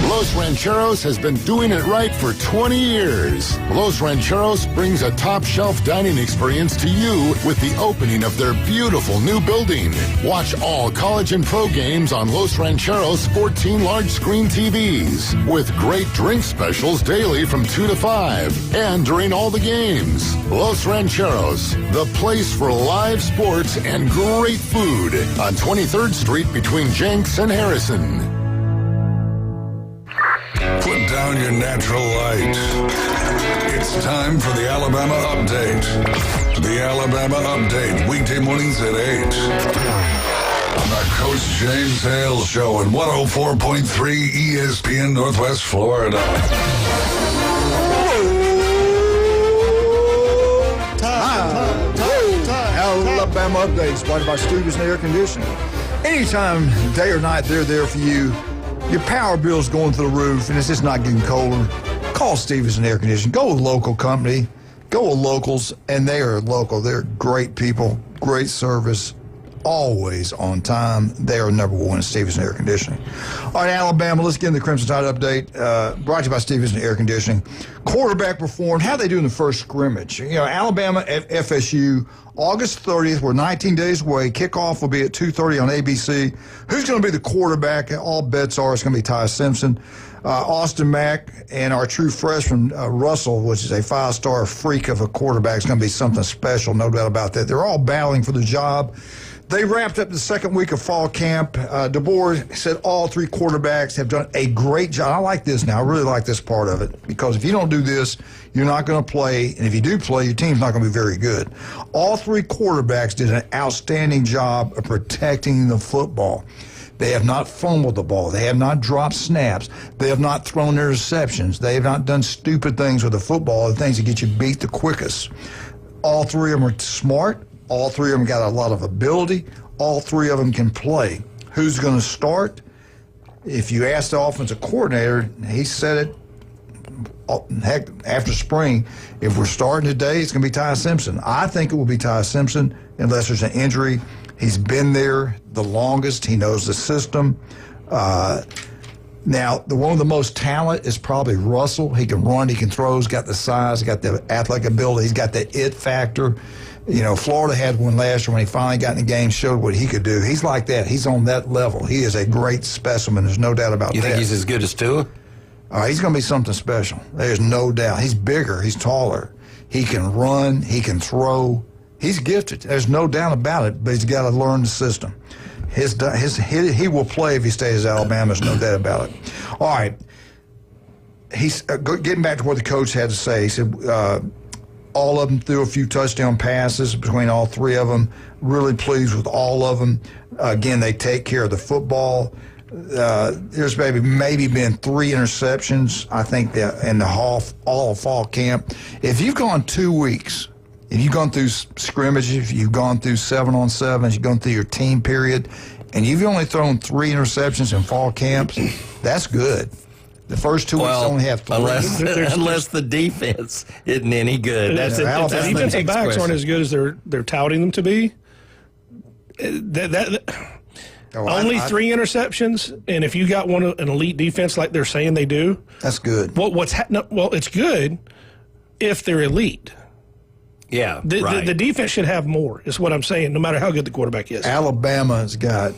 Los Rancheros has been doing it right for 20 years. Los Rancheros brings a top-shelf dining experience to you with the opening of their beautiful new building. Watch all college and pro games on Los Rancheros 14 large-screen TVs with great drink specials daily from 2 to 5 and during all the games. Los Rancheros, the place for live sports and great food on 23rd Street between Jenks and Harrison. Put down your natural light. It's time for the Alabama Update. The Alabama Update, weekday mornings at 8. On the Coach James Hale Show at 104.3 ESPN Northwest Florida. Alabama Update, sponsored by Students and Air Conditioning. Anytime, day or night, they're there for you. Your power bill's going through the roof and it's just not getting colder. Call Stevenson Air Conditioning. Go with a local company. Go with locals, and they are local. They're great people, great service, always on time. They are number one in Stevenson Air Conditioning. All right, Alabama, let's get in the Crimson Tide update. Brought to you by Stevenson Air Conditioning. Quarterback performed. How'd they do in the first scrimmage? You know, Alabama at FSU, August 30th. We're 19 days away. Kickoff will be at 2:30 on ABC. Who's going to be the quarterback? All bets are it's going to be Ty Simpson. Austin Mack and our true freshman, Russell, which is a five-star freak of a quarterback, is going to be something special, no doubt about that. They're all battling for the job. They wrapped up the second week of fall camp. DeBoer said all three quarterbacks have done a great job. I like this now. I really like this part of it, because if you don't do this, you're not going to play. And if you do play, your team's not going to be very good. All three quarterbacks did an outstanding job of protecting the football. They have not fumbled the ball. They have not dropped snaps. They have not thrown interceptions. They have not done stupid things with the football, the things that get you beat the quickest. All three of them are smart. All three of them got a lot of ability. All three of them can play. Who's going to start? If you ask the offensive coordinator, he said it, heck, after spring, if we're starting today, it's going to be Ty Simpson. I think it will be Ty Simpson unless there's an injury. He's been there the longest. He knows the system. Now, one of the most talent is probably Russell. He can run, he can throw, he's got the size, he's got the athletic ability, he's got the it factor. Florida had one last year when he finally got in the game, showed what he could do. He's like that. He's on that level. He is a great specimen. There's no doubt about that. You think he's as good as Tua? He's going to be something special. There's no doubt. He's bigger. He's taller. He can run. He can throw. He's gifted. There's no doubt about it, but he's got to learn the system. He will play if he stays at Alabama. There's no doubt about it. All right. He's getting back to what the coach had to say. He said all of them threw a few touchdown passes between all three of them. Really pleased with all of them. Again, they take care of the football. There's maybe been 3 interceptions, I think, in the all fall camp. If you've gone 2 weeks, if you've gone through scrimmages, if you've gone through 7-on-7s, you've gone through your team period, and you've only thrown 3 interceptions in fall camps, that's good. The first 2 weeks only have 3. Unless the defense isn't any good. That's it. The defensive backs aren't as good as they're touting them to be. Only 3 interceptions, and if you got an elite defense like they're saying they do, that's good. Well, it's good if they're elite. Yeah, the defense should have more, is what I'm saying, no matter how good the quarterback is. Alabama's got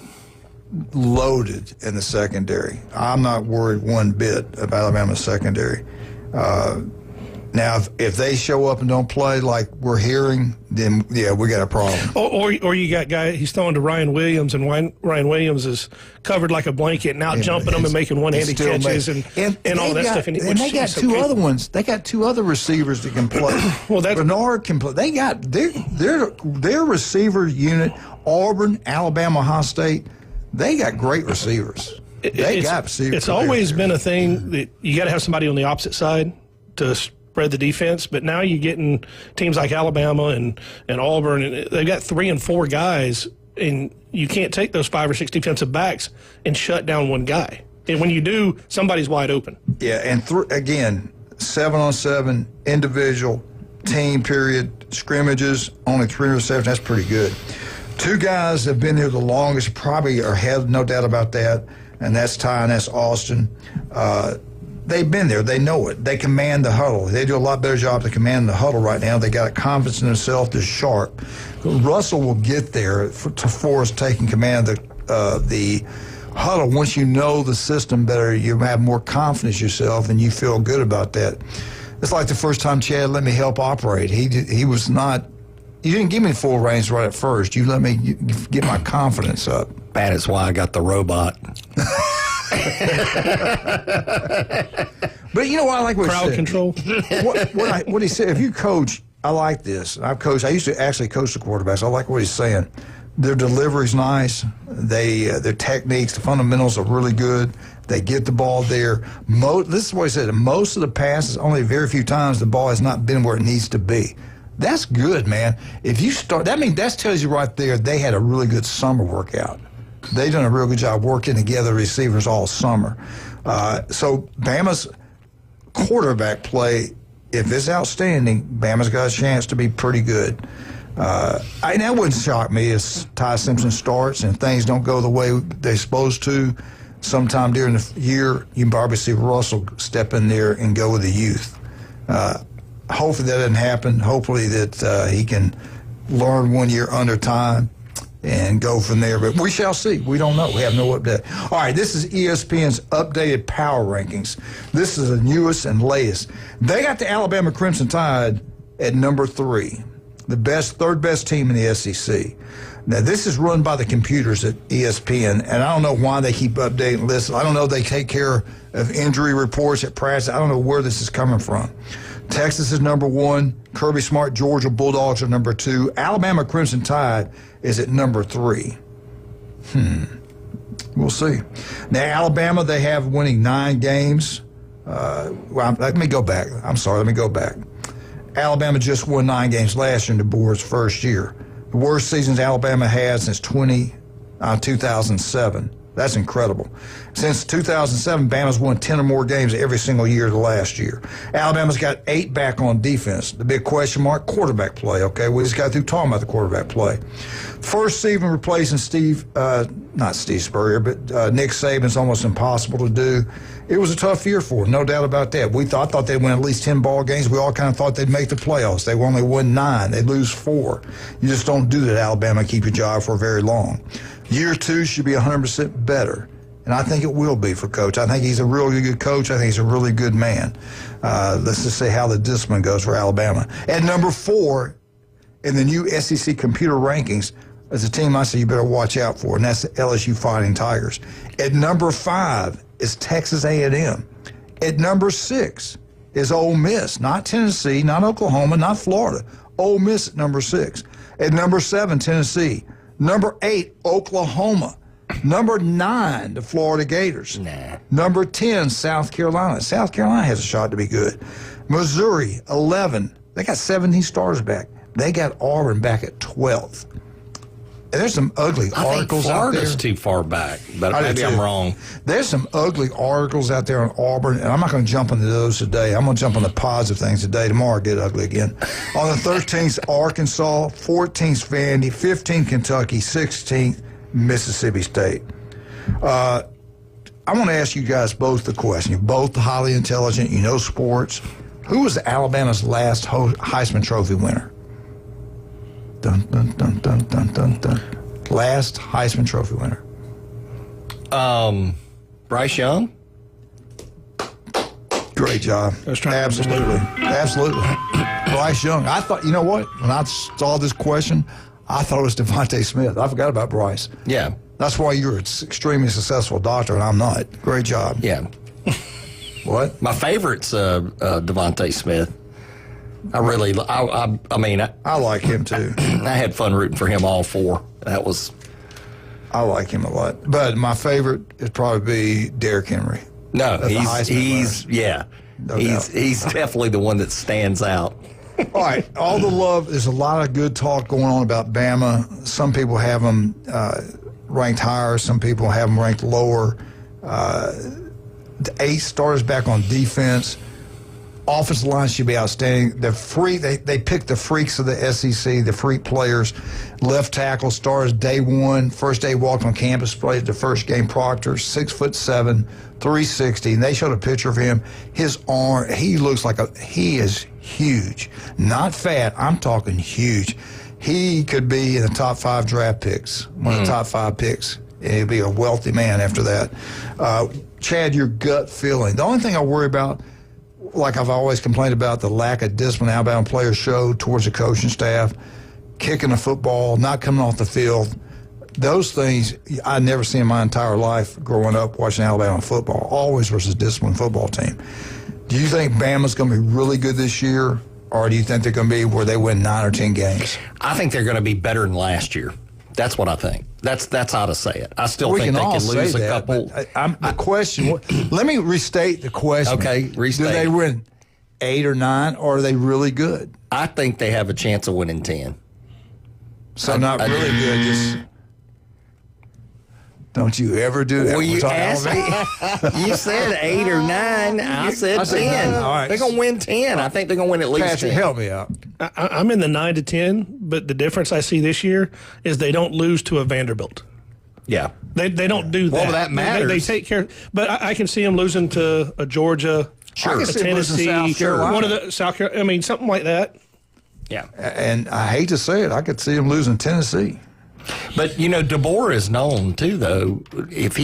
loaded in the secondary. I'm not worried one bit about Alabama's secondary. Now, if they show up and don't play like we're hearing, then, yeah, we got a problem. Or you got he's throwing to Ryan Williams, and Ryan Williams is covered like a blanket and out jumping them and making one-handed catches and all that stuff. And they got 2 other ones. They got 2 other receivers that can play. Bernard can play. They got their receiver unit, Auburn, Alabama, Ohio State, they got great receivers. It's always been a thing that you got to have somebody on the opposite side to spread the defense, but now you're getting teams like Alabama and Auburn, and they've got 3 and 4 guys, and you can't take those 5 or 6 defensive backs and shut down one guy. And when you do, somebody's wide open. Yeah, and again, 7-on-7, individual, team period, scrimmages, only 3 interceptions, that's pretty good. 2 guys have been here the longest, probably are ahead, no doubt about that, and that's Ty and that's Austin. They've been there. They know it. They command the huddle. They do a lot better job to command the huddle right now. They got a confidence in themselves that's sharp. Russell will get there to force taking command of the huddle. Once you know the system better, you have more confidence yourself, and you feel good about that. It's like the first time Chad let me help operate. He was not. You didn't give me full reins right at first. You let me get my confidence up. That is why I got the robot. But you know what I like what crowd he said. Control. What he said. If you coach, I like this. I used to actually coach the quarterbacks. I like what he's saying. Their delivery's nice. Their techniques, the fundamentals are really good. They get the ball there. This is what he said. Most of the passes, only very few times the ball has not been where it needs to be. That's good, man. If you start, that tells you right there they had a really good summer workout. They've done a real good job working together, receivers all summer. So Bama's quarterback play, if it's outstanding, Bama's got a chance to be pretty good. That wouldn't shock me if Ty Simpson starts and things don't go the way they're supposed to. Sometime during the year, you can probably see Russell step in there and go with the youth. Hopefully that doesn't happen. Hopefully that he can learn 1 year under time and go from there. But we shall see. We don't know. We have no update. All right, this is ESPN's updated power rankings. This is the newest and latest. They got the Alabama Crimson Tide at number 3, the third best team in the SEC. Now, this is run by the computers at ESPN, and I don't know why they keep updating lists. I don't know if they take care of injury reports at practice. I don't know where this is coming from. Texas is number 1. Kirby Smart, Georgia Bulldogs are number 2. Alabama Crimson Tide is at number 3. We'll see. Now, Alabama, they have winning 9 games. Let me go back. Let me go back. Alabama just won 9 games last year in the board's first year. The worst seasons Alabama had since 2007. That's incredible. Since 2007, Bama's won 10 or more games every single year the last year. Alabama's got 8 back on defense. The big question mark, quarterback play, okay? We just got through talking about the quarterback play. First season replacing not Steve Spurrier, but Nick Saban's almost impossible to do. It was a tough year for them, no doubt about that. I thought they'd win at least 10 ball games. We all kind of thought they'd make the playoffs. They only won 9. They'd lose 4. You just don't do that, Alabama, keep your job for very long. Year 2 should be 100% better, and I think it will be for Coach. I think he's a really good coach. I think he's a really good man. Let's just say how the discipline goes for Alabama. At number 4 in the new SEC computer rankings is a team I say you better watch out for, and that's the LSU Fighting Tigers. At number 5 is Texas A&M. At number 6 is Ole Miss, not Tennessee, not Oklahoma, not Florida. Ole Miss at number 6. At number 7, Tennessee. Number 8, Oklahoma. Number 9, the Florida Gators. Number 10, South Carolina. South Carolina has a shot to be good. Missouri, 11. They got 17 starters back. They got Auburn back at 12th. And there's some ugly articles out there. Florida's too far back, but maybe I'm wrong. There's some ugly articles out there on Auburn, and I'm not going to jump into those today. I'm going to jump on the positive things today. Tomorrow, get ugly again. On the 13th, Arkansas, 14th, Vandy, 15th, Kentucky, 16th, Mississippi State. I want to ask you guys both the question. You're both highly intelligent. You know sports. Who was Alabama's last Heisman Trophy winner? Dun, dun, dun, dun, dun, dun, dun. Last Heisman Trophy winner. Bryce Young. Great job. Absolutely. Bryce Young. I thought, you know what? When I saw this question, I thought it was Devontae Smith. I forgot about Bryce. Yeah. That's why you're an extremely successful doctor, and I'm not. Great job. Yeah. What? My favorite's Devontae Smith. I like him too. I had fun rooting for him all 4. I like him a lot. But my favorite would probably be Derrick Henry. No, he's definitely the one that stands out. All right, all the love. There's a lot of good talk going on about Bama. Some people have them ranked higher. Some people have them ranked lower. The 8 starters back on defense. Offensive line should be outstanding. They picked the freaks of the SEC, the freak players. Left tackle stars day 1, first day walked on campus, played the first game. Proctor, 6'7", 360. And they showed a picture of him. His arm, he is huge, not fat. I'm talking huge. He could be in the top 5 draft picks, one of the top 5 picks. And he'll be a wealthy man after that. Chad, your gut feeling. The only thing I worry about, like I've always complained about, the lack of discipline Alabama players show towards the coaching staff, kicking the football, not coming off the field. Those things I never seen in my entire life growing up watching Alabama football. Always was a disciplined football team. Do you think Bama's going to be really good this year, or do you think they're going to be where they win 9 or 10 games? I think they're going to be better than last year. That's what I think. That's how to say it. I still think they can lose a couple. The question, let me restate the question. Okay, restate. Do they win 8 or 9, or are they really good? I think they have a chance of winning 10. So not really good, just... Don't you ever do that. Well, you asked me. You said 8 or 9. I said 10. All right. They're going to win 10. I think they're going to win at least Patrick, 10. help me out. I'm in the 9 to 10, but the difference I see this year is they don't lose to a Vanderbilt. Yeah. They don't do that. Well, that matters. They take care. But I can see them losing to a Georgia, a Tennessee, South Carolina. one of the South Carolina. I mean, something like that. Yeah. And I hate to say it, I could see them losing Tennessee. But, DeBoer is known, too, though. If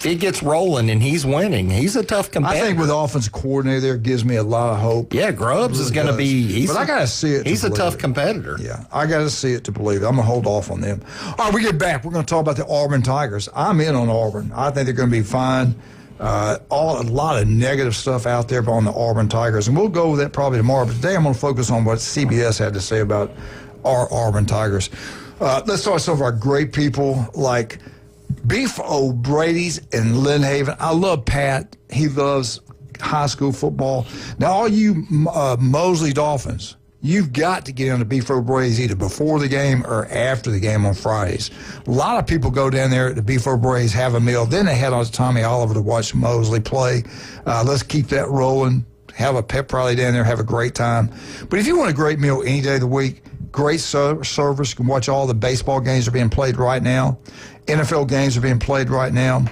it gets rolling and he's winning, he's a tough competitor. I think with the offensive coordinator there, it gives me a lot of hope. Yeah, Grubbs is going to be... But I got to see it. He's a tough competitor. Yeah, I got to see it to believe it. I'm going to hold off on them. All right, we get back. We're going to talk about the Auburn Tigers. I'm in on Auburn. I think they're going to be fine. A lot of negative stuff out there on the Auburn Tigers, and we'll go with that probably tomorrow. But today I'm going to focus on what CBS had to say about our Auburn Tigers. Let's talk to some of our great people like Beef O'Brady's in Lynn Haven. I love Pat. He loves high school football. Now, all you Mosley Dolphins, you've got to get on the Beef O'Brady's either before the game or after the game on Fridays. A lot of people go down there at the Beef O'Brady's, have a meal, then they head on to Tommy Oliver to watch Mosley play. Let's keep that rolling. Have a pep rally down there, have a great time. But if you want a great meal any day of the week, great service, you can watch all the baseball games that are being played right now. NFL games are being played right now.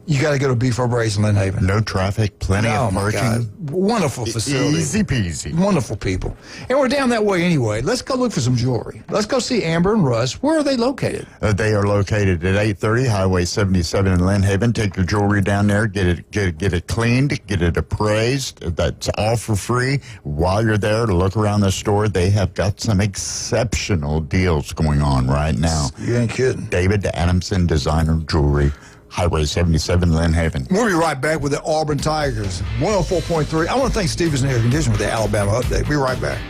You got to go to Beef O'Brady's in Lynn Haven. No traffic, plenty of parking. God. Wonderful facility. Easy peasy. Wonderful people. And we're down that way anyway. Let's go look for some jewelry. Let's go see Amber and Russ. Where are they located? They are located at 830 Highway 77 in Lynn Haven. Take your jewelry down there, get it cleaned, get it appraised. That's all for free. While you're there, to look around the store, they have got some exceptional deals going on right now. You ain't kidding. David Adamson Designer Jewelry. Highway 77, Lynn Haven. We'll be right back with the Auburn Tigers. 104.3. I want to thank Stevens Air Conditioning with the Alabama update. We'll be right back.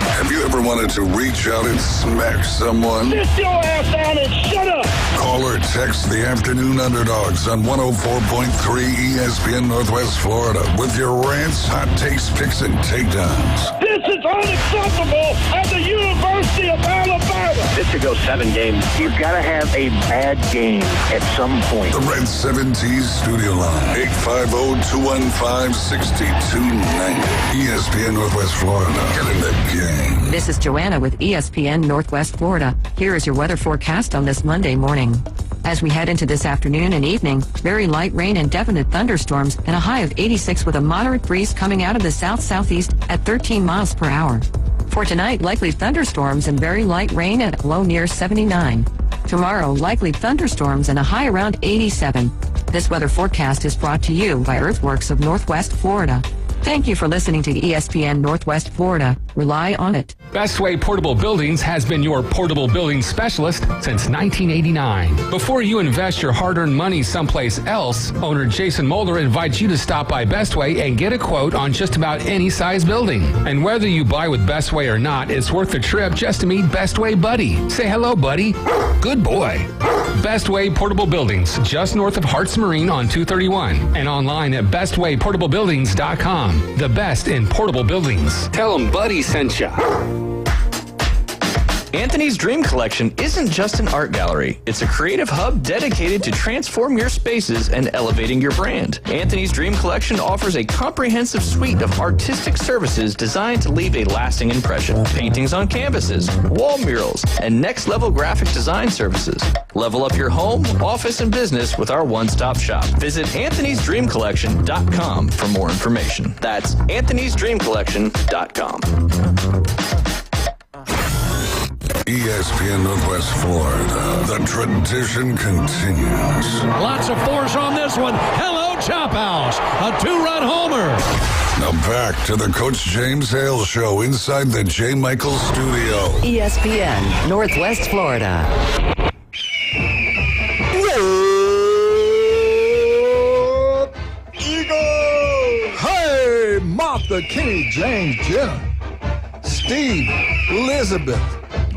Have you ever wanted to reach out and smack someone? Sit your ass down and shut up! Call or text the Afternoon Underdogs on 104.3 ESPN Northwest Florida with your rants, hot takes, picks, and takedowns. This is unacceptable at the University of Alabama! This could go 7 games. You've got to have a bad game at some point. The Red 70s studio line, 850-215-6290. ESPN Northwest Florida. Get in the game. This is Joanna with ESPN Northwest Florida. Here is your weather forecast on this Monday morning. As we head into this afternoon and evening, very light rain and definite thunderstorms and a high of 86 with a moderate breeze coming out of the south-southeast at 13 miles per hour. For tonight, likely thunderstorms and very light rain at a low near 79. Tomorrow, likely thunderstorms and a high around 87. This weather forecast is brought to you by Earthworks of Northwest Florida. Thank you for listening to ESPN Northwest Florida. Rely on it. Bestway Portable Buildings has been your portable building specialist since 1989. Before you invest your hard-earned money someplace else, owner Jason Mulder invites you to stop by Bestway and get a quote on just about any size building. And whether you buy with Bestway or not, it's worth the trip just to meet Bestway Buddy. Say hello, buddy. Good boy. Bestway Portable Buildings, just north of Harts Marine on 231, and online at bestwayportablebuildings.com. The best in portable buildings. Tell them Buddy sent ya. Anthony's Dream Collection isn't just an art gallery. It's a creative hub dedicated to transform your spaces and elevating your brand. Anthony's Dream Collection offers a comprehensive suite of artistic services designed to leave a lasting impression. Paintings on canvases, wall murals, and next-level graphic design services. Level up your home, office, and business with our one-stop shop. Visit anthonysdreamcollection.com for more information. That's anthonysdreamcollection.com. ESPN Northwest Florida. The tradition continues. Lots of force on this one. Hello, Chop House. A 2-run homer. Now back to the Coach James Hale Show inside the J. Michael Studio. ESPN Northwest Florida. Eagles! Hey, Martha, Kenny, James, Jenna, Steve, Elizabeth,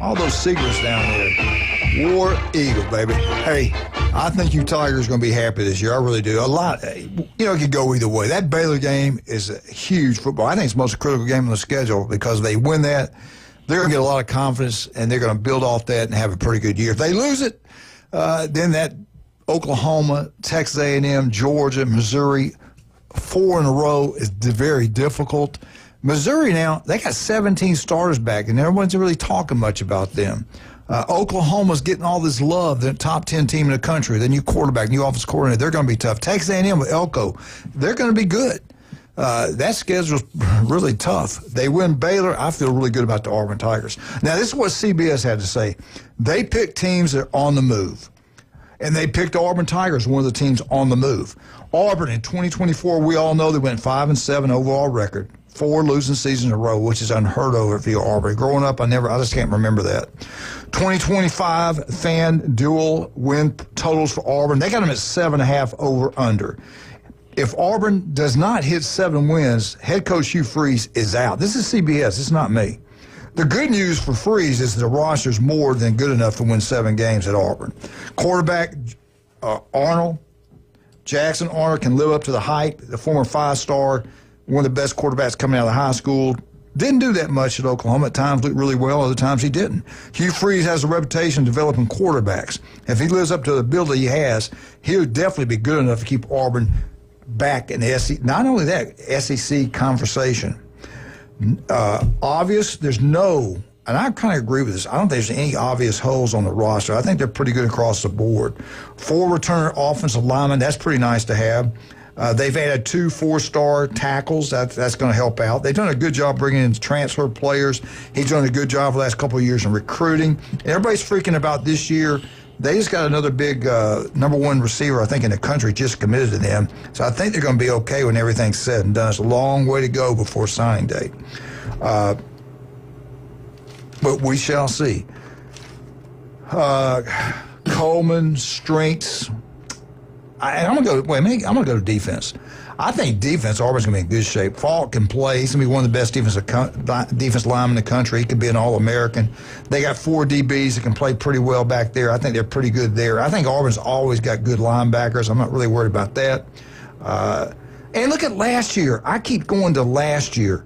all those Seagulls down there. War Eagle, baby. Hey, I think you Tigers are going to be happy this year. I really do. A lot, it could go either way. That Baylor game is a huge football. I think it's the most critical game on the schedule because they win that, they're going to get a lot of confidence, and they're going to build off that and have a pretty good year. If they lose it, then that Oklahoma, Texas A&M, Georgia, Missouri, 4 in a row is very difficult. Missouri now, they got 17 starters back, and everyone's really talking much about them. Oklahoma's getting all this love, the top 10 team in the country, the new quarterback, new offensive coordinator. They're going to be tough. Texas A&M with Elko, they're going to be good. That schedule's really tough. They win Baylor. I feel really good about the Auburn Tigers. Now, this is what CBS had to say. They picked teams that are on the move, and they picked Auburn Tigers, one of the teams on the move. Auburn in 2024, we all know they went 5-7 overall record. 4 losing seasons in a row, which is unheard of for Auburn. Growing up, I just can't remember that. 2025 fan dual win totals for Auburn. They got them at 7.5 over under. If Auburn does not hit 7 wins, head coach Hugh Freeze is out. This is CBS. It's not me. The good news for Freeze is the roster's more than good enough to win 7 games at Auburn. Quarterback Jackson Arnold can live up to the hype. The former 5-star, one of the best quarterbacks coming out of high school. Didn't do that much at Oklahoma. At times looked really well, other times he didn't. Hugh Freeze has a reputation of developing quarterbacks. If he lives up to the ability he has, he'll definitely be good enough to keep Auburn back in the SEC. Not only that, SEC conversation. Obvious, there's no, and I kind of agree with this, I don't think there's any obvious holes on the roster. I think they're pretty good across the board. 4 returner offensive linemen, that's pretty nice to have. They've added 2 4-star tackles. That's going to help out. They've done a good job bringing in transfer players. He's done a good job the last couple of years in recruiting. And everybody's freaking about this year. They just got another big number 1 receiver, I think, in the country just committed to them. So I think they're going to be okay when everything's said and done. It's a long way to go before signing day. But we shall see. Coleman, strengths. I'm going to go to defense. I think defense, Auburn's going to be in good shape. Falk can play. He's going to be one of the best defense linemen in the country. He could be an All-American. They got 4 DBs that can play pretty well back there. I think they're pretty good there. I think Auburn's always got good linebackers. I'm not really worried about that. And look at last year. I keep going to last year.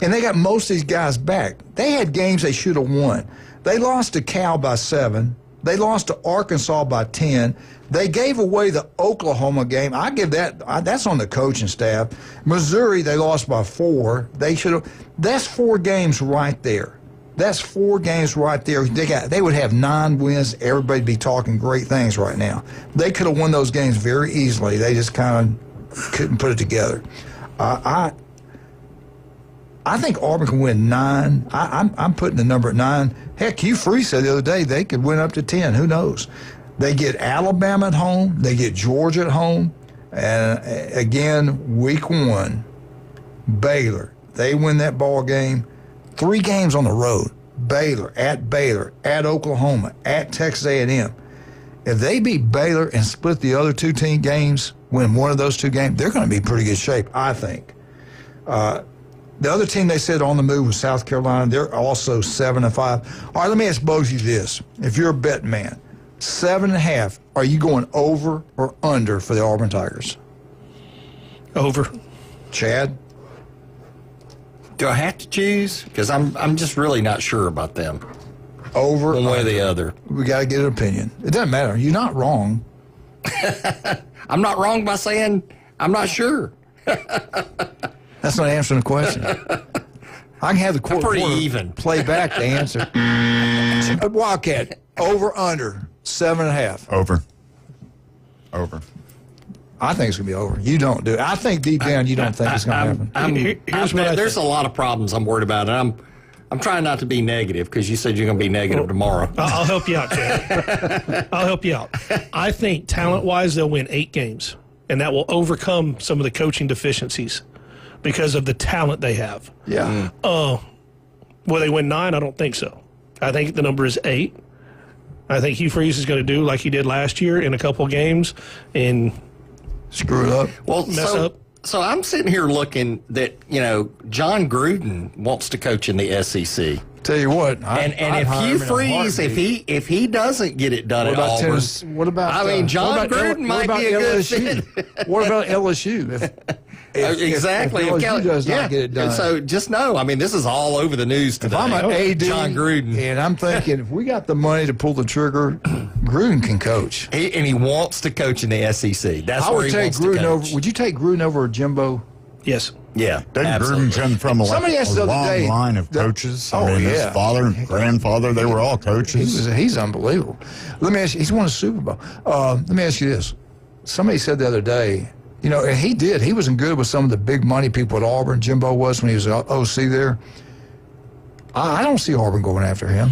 And they got most of these guys back. They had games they should have won. They lost to Cal by 7. They lost to Arkansas by 10. They gave away the Oklahoma game. I give that's on the coaching staff. Missouri, they lost by 4. They should have. That's 4 games right there. That's 4 games right there. They would have 9 wins. Everybody'd be talking great things right now. They could have won those games very easily. They just kind of couldn't put it together. I think Auburn can win 9. I'm putting the number at 9. Heck, Hugh Freeze said the other day they could win up to 10. Who knows? They get Alabama at home. They get Georgia at home. And again, week 1, Baylor. They win that ball game. 3 games on the road. Baylor, at Oklahoma, at Texas A&M. If they beat Baylor and split the other 2 team games, win one of those 2 games, they're going to be in pretty good shape, I think. The other team they said on the move was South Carolina. They're also 7-5. All right, let me ask both of you this. If you're a bet man, 7.5, are you going over or under for the Auburn Tigers? Over. Chad? Do I have to choose? Because I'm just really not sure about them. Over. One way or the other. We got to get an opinion. It doesn't matter. You're not wrong. I'm not wrong by saying I'm not sure. That's not answering the question. I can have the court even play back the answer. Wildcat, over, under, 7.5. Over. I think it's going to be over. You don't do it. I think deep down you don't think it's going to happen. There's a lot of problems I'm worried about, and I'm trying not to be negative because you said you're going to be negative tomorrow. I'll help you out, Chad. I'll help you out. I think talent-wise they'll win 8 games, and that will overcome some of the coaching deficiencies because of the talent they have. Yeah. Will they win 9? I don't think so. I think the number is 8. I think Hugh Freeze is going to do like he did last year in a couple games and screw it up. Well, mess up. So I'm sitting here looking that, John Gruden wants to coach in the SEC. Tell you what, and if Hugh Freeze, if he doesn't get it done at Auburn, what about? John Gruden might be a good fit. What about LSU? Exactly. If LSU does not get it done. So just know, this is all over the news today. If I'm an AD, John Gruden, and I'm thinking, if we got the money to pull the trigger, Gruden can coach. He wants to coach in the SEC. That's where he wants to coach. Over. Would you take Gruden over Jimbo? Yes. Yeah, Gruden come from a long line of coaches. His father and grandfather, they were all coaches. He's unbelievable. Let me ask you, he's won a Super Bowl. Let me ask you this. Somebody said the other day, and he did. He wasn't good with some of the big money people at Auburn. Jimbo was when he was OC there. I don't see Auburn going after him.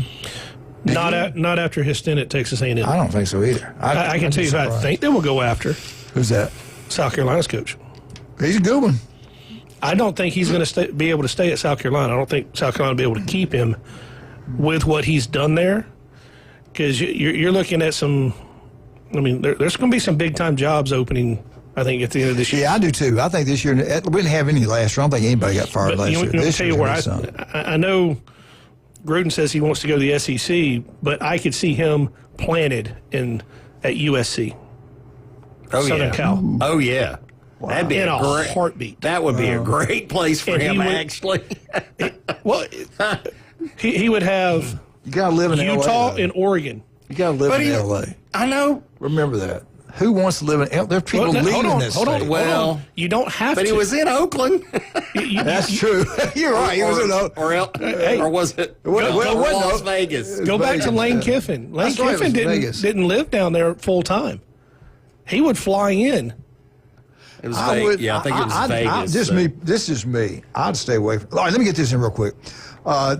Not after his stint at Texas A&M. I don't think so either. I can tell you who I think they will go after. Who's that? South Carolina's coach. He's a good one. I don't think he's going to be able to stay at South Carolina. I don't think South Carolina will be able to keep him with what he's done there, because you're looking at some. There's going to be some big time jobs opening, I think, at the end of this year. Yeah, I do too. I think this year we didn't have any last year. I don't think anybody got fired last year. I'll tell you where I know Gruden says he wants to go to the SEC, but I could see him planted at USC. Oh, Southern yeah. Cal. Oh, yeah. That'd be In a a great heartbeat. That would be a great place for And he him, would- actually. Well, he would have You got to live in Utah LA. though. and Oregon. You got to live But in he- LA. I know. Remember that. Who wants to live in? There's people leaving this state. Well, You don't have but to. he was in Oakland. That's true. You're right. He was in or was it Las Vegas? Go back to Lane Kiffin. Lane That's right, it Kiffin was Vegas. didn't live down there full time. He would fly in. It was Vegas. Yeah, I think it was Vegas. This is me. I'd stay away from. All right, let me get this in real quick.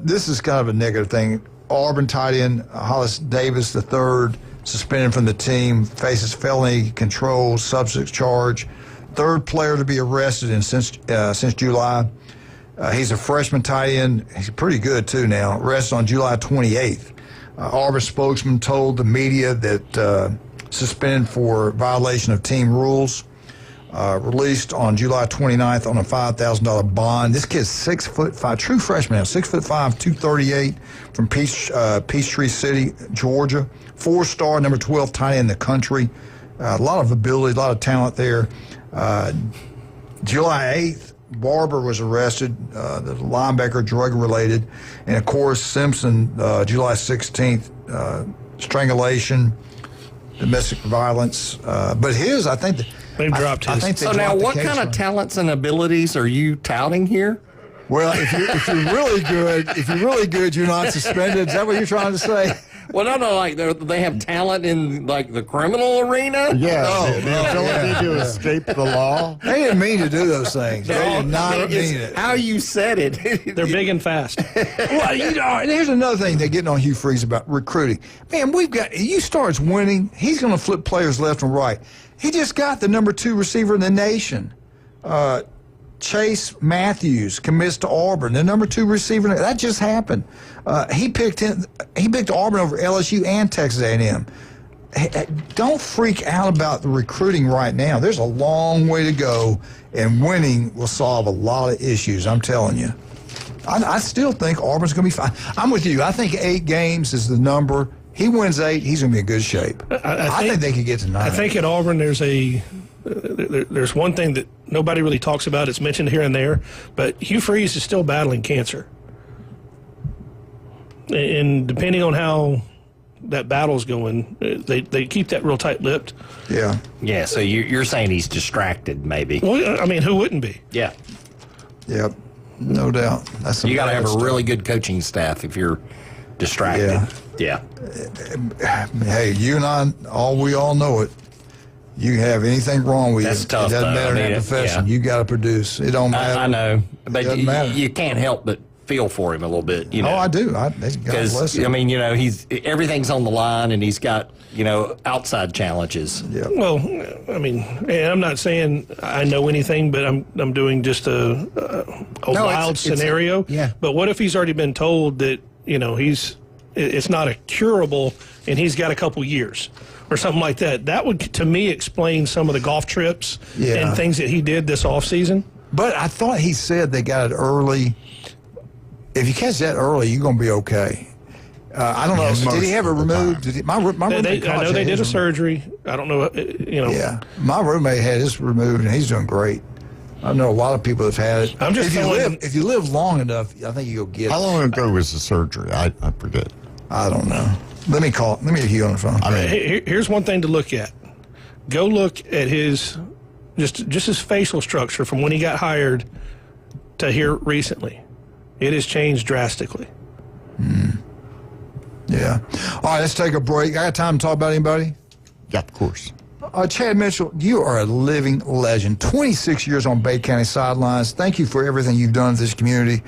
This is kind of a negative thing. Auburn tight end Hollis Davis III suspended from the team, faces felony controlled substance charge. Third player to be arrested since July. He's a freshman tight end. He's pretty good too now. Arrested on July 28th. Auburn spokesman told the media that suspended for violation of team rules. Released on July 29th on a $5,000 bond. This kid's 6'5", true freshman now, 6'5", 238 from Peachtree City, Georgia. 4-star, number 12 tight end in the country. A lot of ability, a lot of talent there. July 8th, Barber was arrested, the linebacker, drug-related. And, of course, Simpson, July 16th, strangulation, domestic violence. But his, I think... They've dropped his. I think they So now, dropped the what case kind of on- talents and abilities are you touting here? Well, if you're really good, you're not suspended. Is that what you're trying to say? Well, no, like they have talent in like the criminal arena. Yeah, Oh, the ability to escape the law. They didn't mean to do those things. They did not It's mean it. how you said it. They're big and fast. Well, there's another thing they're getting on Hugh Freeze about recruiting. Man, he starts winning, he's going to flip players left and right. He just got the number 2 receiver in the nation. Chase Matthews commits to Auburn, the number 2 receiver. That just happened. He picked Auburn over LSU and Texas A&M. Don't freak out about the recruiting right now. There's a long way to go, and winning will solve a lot of issues, I'm telling you. I still think Auburn's going to be fine. I'm with you. I think 8 games is the number. He wins 8, he's going to be in good shape. I think they could get to 9. I think at Auburn there's one thing that nobody really talks about. It's mentioned here and there, but Hugh Freeze is still battling cancer. And depending on how that battle's going, they keep that real tight-lipped. Yeah. Yeah, so you're saying he's distracted, maybe. Well, I mean, who wouldn't be? Yeah. Yep. No doubt. That's You got to bad have a stuff. really good coaching staff if you're distracted. Yeah. Hey, you and I, we all know it. You have anything wrong with That's you. tough, It doesn't though. matter I mean, in that profession. yeah. You got to produce. It don't matter. I know. But doesn't matter. you can't help but feel for him a little bit, you know. Oh, I do. God bless Because, him. I mean, everything's on the line, and he's got, outside challenges. Yeah. Well, I mean, and I'm not saying I know anything, but I'm doing just a wild scenario. Yeah. But what if he's already been told that, it's not a curable and he's got a couple years or something like that? That would, to me, explain some of the golf trips and things that he did this offseason. But I thought he said they got it early. If you catch that early, you're going to be okay. I don't know. Did he have it removed? Did he, my roommate I know they did a surgery. I don't know. Yeah. My roommate had his removed, and he's doing great. I know a lot of people have had it. I'm just if you live long enough, I think you'll get it. How long ago was the surgery? I forget. I don't know. Let me get Hugh on the phone. Here's one thing to look at. Go look at his just his facial structure from when he got hired to here recently. It has changed drastically. Yeah. All right, let's take a break. I got time to talk about anybody? Yeah, of course. Chad Mitchell, you are a living legend. 26 years on Bay County sidelines. Thank you for everything you've done to this community.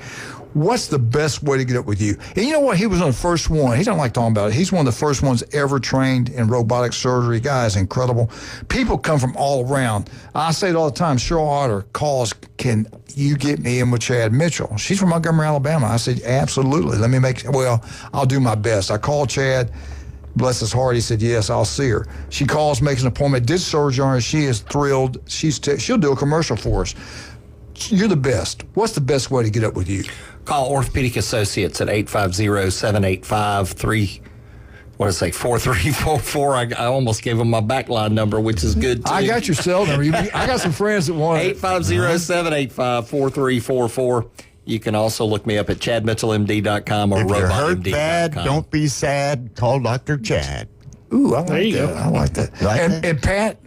What's the best way to get up with you? And you know what? He was on the first one. He don't like talking about it. He's one of the first ones ever trained in robotic surgery. Guy is incredible. People come from all around. I say it all the time. Cheryl Otter calls, can you get me in with Chad Mitchell? She's from Montgomery, Alabama. I said, absolutely. I'll do my best. I called Chad. Bless his heart, he said, yes, I'll see her. She calls, makes an appointment, did surgery on her. She is thrilled. She'll do a commercial for us. You're the best. What's the best way to get up with you? Call Orthopedic Associates at 850-785-4344. I almost gave them my backline number, which is good, too. I got your cell number. I got some friends that want it. 850-785-4344. You can also look me up at chadmitchellmd.com or If you're hurt robotmd.com. bad, don't be sad. Call Dr. Chad. Ooh, I like There you that. go. I like that. Like that? And Pat,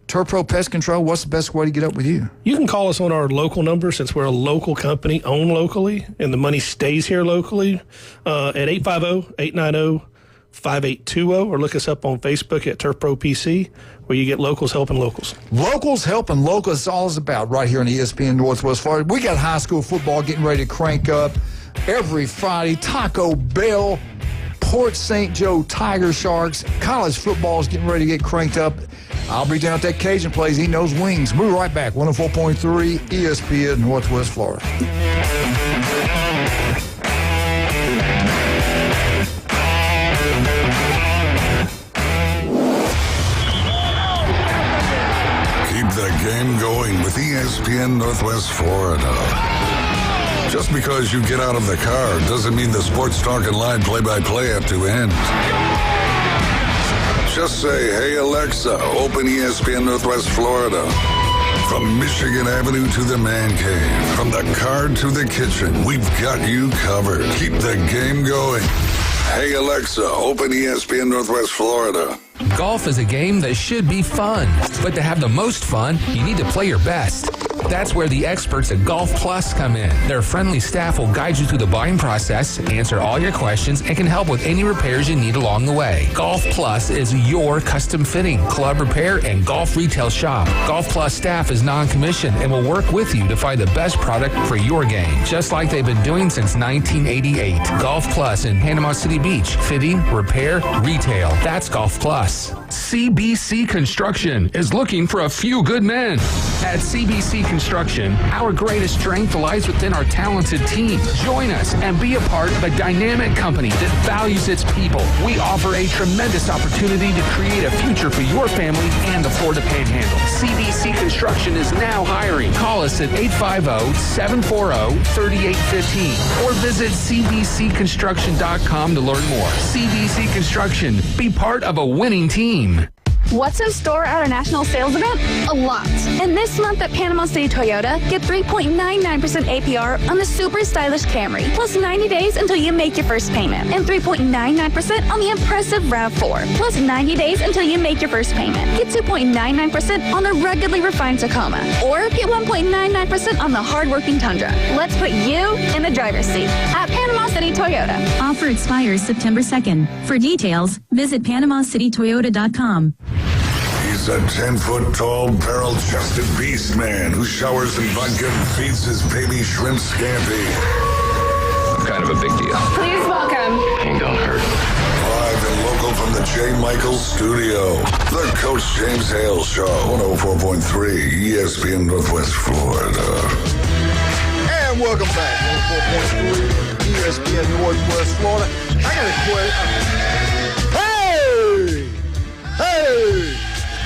Turpro Pest Control, what's the best way to get up with you? You can call us on our local number since we're a local company, owned locally, and the money stays here locally at 850-890-5820, or look us up on Facebook at Turpro PC, where you get locals helping locals. Locals helping locals, it's all it's about right here on ESPN Northwest Florida. We got high school football getting ready to crank up every Friday. Taco Bell, Port St. Joe Tiger Sharks. College football is getting ready to get cranked up. I'll be down at that Cajun place eating those wings. We'll be right back. 104.3 ESPN Northwest Florida. Keep the game going with ESPN Northwest Florida. Just because you get out of the car doesn't mean the Sports Talk and Live play-by-play have to end. Just say, hey, Alexa, open ESPN Northwest Florida. From Michigan Avenue to the man cave, from the car to the kitchen, we've got you covered. Keep the game going. Hey, Alexa, open ESPN Northwest Florida. Golf is a game that should be fun, but to have the most fun, you need to play your best. That's where the experts at Golf Plus come in. Their friendly staff will guide you through the buying process, answer all your questions, and can help with any repairs you need along the way. Golf Plus is your custom fitting, club repair, and golf retail shop. Golf Plus staff is non-commissioned and will work with you to find the best product for your game, just like they've been doing since 1988. Golf Plus in Panama City Beach. Fitting, repair, retail. That's Golf Plus. CBC Construction is looking for a few good men. At CBC Construction, our greatest strength lies within our talented team. Join us and be a part of a dynamic company that values its people. We offer a tremendous opportunity to create a future for your family and the Florida Panhandle. CBC Construction is now hiring. Call us at 850-740-3815 or visit cbcconstruction.com to learn more. CBC Construction. Be part of a winning team. What's in store at our national sales event? A lot. And this month at Panama City Toyota, get 3.99% APR on the super stylish Camry, plus 90 days until you make your first payment, and 3.99% on the impressive RAV4, plus 90 days until you make your first payment. Get 2.99% on the ruggedly refined Tacoma, or get 1.99% on the hardworking Tundra. Let's put you in the driver's seat at Panama City Toyota. Offer expires September 2nd. For details, visit PanamaCityToyota.com. He's a 10-foot-tall, barrel-chested beast man who showers in vodka and feeds his baby shrimp scampi. Kind of a big deal. Please welcome. Ain't gonna hurt. Live and local from the J. Michaels studio, the Coach James Hale Show, 104.3 ESPN Northwest Florida. And welcome back. 104.3 ESPN Northwest Florida. I got a question. Hey!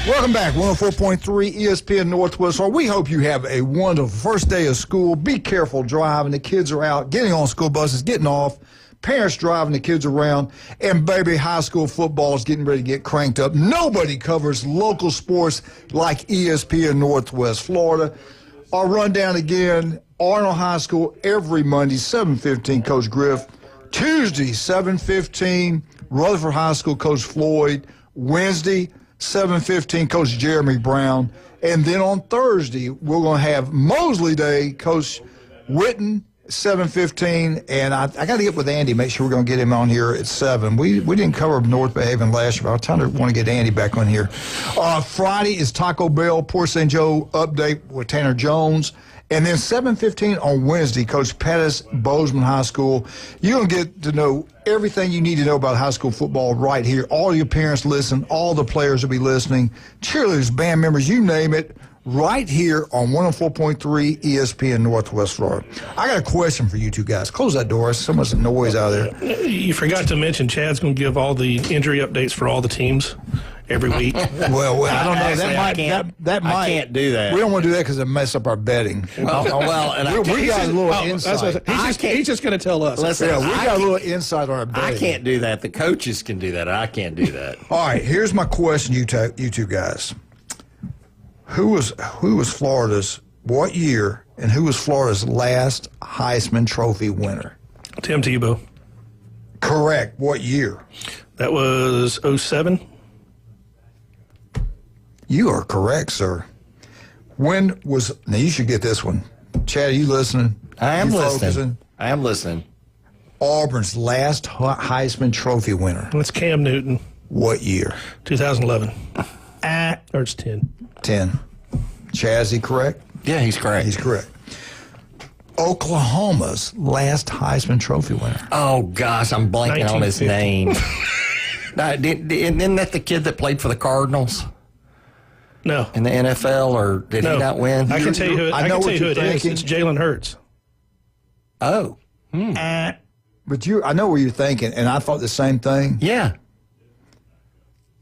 Welcome back. 104.3 ESPN Northwest Florida. We hope you have a wonderful first day of school. Be careful driving. The kids are out, getting on school buses, getting off. Parents driving the kids around. And, baby, high school football is getting ready to get cranked up. Nobody covers local sports like ESPN Northwest Florida. Our rundown again, Arnold High School every Monday, 7:15, Coach Griff. Tuesday, 7:15, Rutherford High School, Coach Floyd. Wednesday, 7:15, Coach Jeremy Brown. And then on Thursday, we're going to have Mosley Day, Coach Witten, 7:15. And I got to get with Andy, make sure we're going to get him on here at 7. We didn't cover North Bay Haven last year, but I kind of want to get Andy back on here. Friday is Taco Bell, Port St. Joe update with Tanner Jones. And then 7:15 on Wednesday, Coach Pettis, Bozeman High School. You're going to get to know everything you need to know about high school football right here. All your parents listen. All the players will be listening. Cheerleaders, band members, you name it, right here on 104.3 ESPN Northwest Florida. I got a question for you two guys. Close that door. There's so much noise out there. You forgot to mention Chad's going to give all the injury updates for all the teams. every week. Well, I don't know. Actually, That might. I can't do that. We don't want to do that because it mess up our betting. Well, and we got a little insight. He's just going to tell us. Listen, Yeah, we got a little insight on our betting. I can't do that. The coaches can do that. I can't do that. All right, here's my question, you two guys. Who was Florida's what year, and who was Florida's last Heisman Trophy winner? Tim Tebow. Correct. What year? That was 07. You are correct, sir. Now you should get this one. Chad, are you listening? I am You listening. focusing? I am listening. Auburn's last Heisman Trophy winner. That's Cam Newton. What year? 2011. Or it's 10. 10. Chad, is he correct? Yeah, he's correct. He's correct. Oklahoma's last Heisman Trophy winner. Oh, gosh, I'm blanking on his 1950. name. Isn't that the kid that played for the Cardinals No. in the NFL, or did he not win? I can tell you who it is. It's Jalen Hurts. Oh. But I know what you're thinking, and I thought the same thing. Yeah.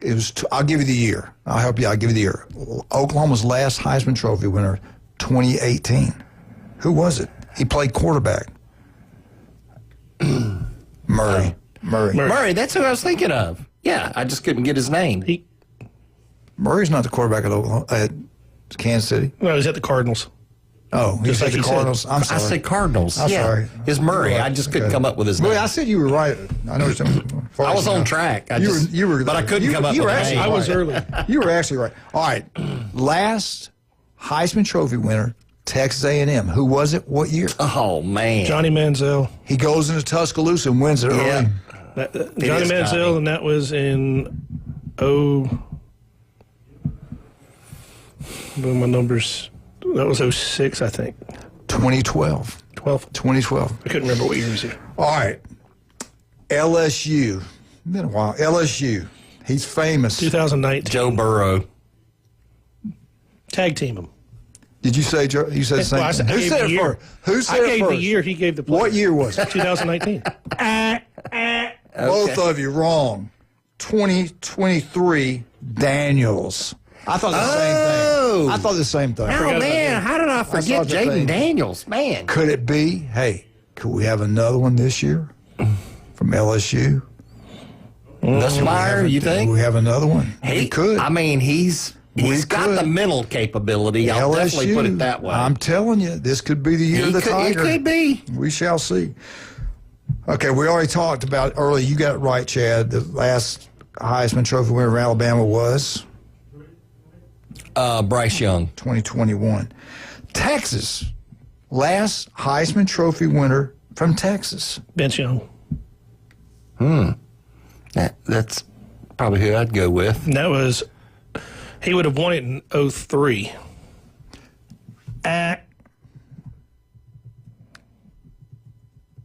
It was. I'll give you the year. I'll help you. I'll give you the year. Oklahoma's last Heisman Trophy winner, 2018. Who was it? He played quarterback. Murray. Murray, that's who I was thinking of. Yeah, I just couldn't get his name. Murray's not the quarterback at Kansas City. No, he's at the Cardinals. Oh, he Just said like the he said. Cardinals. I'm sorry. I said Cardinals. I'm yeah. sorry. It's Murray. You're right. I just couldn't Okay. come up with his name. Well, I said you were right. I know. I was on track. But I couldn't come up with a name. I was early. You were actually right. All right. Last Heisman Trophy winner, Texas A&M. Who was it? What year? Oh, man. Johnny Manziel. He goes into Tuscaloosa and wins it early. Johnny Manziel, and that was in my numbers. That was 06, I think. 2012. 2012. I couldn't remember what year it was. All right. LSU. Been a while. LSU. He's famous. 2019. Joe Burrow. Tag team him. Did you say Joe? You said the same thing. Who said it first? Who said I it gave first? the year. He gave the play. What year was it? 2019. Both of you wrong. 2023 Daniels. I thought the same thing. I thought the same thing. Oh, man. How did I forget Jaden Daniels? Man. Could it be, hey, could we have another one this year from LSU? Nussmeier, you think? Could we have another one? He could. I mean, he's got the mental capability. I'll definitely put it that way. I'm telling you, this could be the year of the Tiger. It could be. We shall see. Okay, we already talked about earlier. You got it right, Chad. The last Heisman Trophy winner of Alabama was Bryce Young. 2021. Texas, last Heisman Trophy winner from Texas. Vince Young. That's probably who I'd go with. And that was, he would have won it in 03. I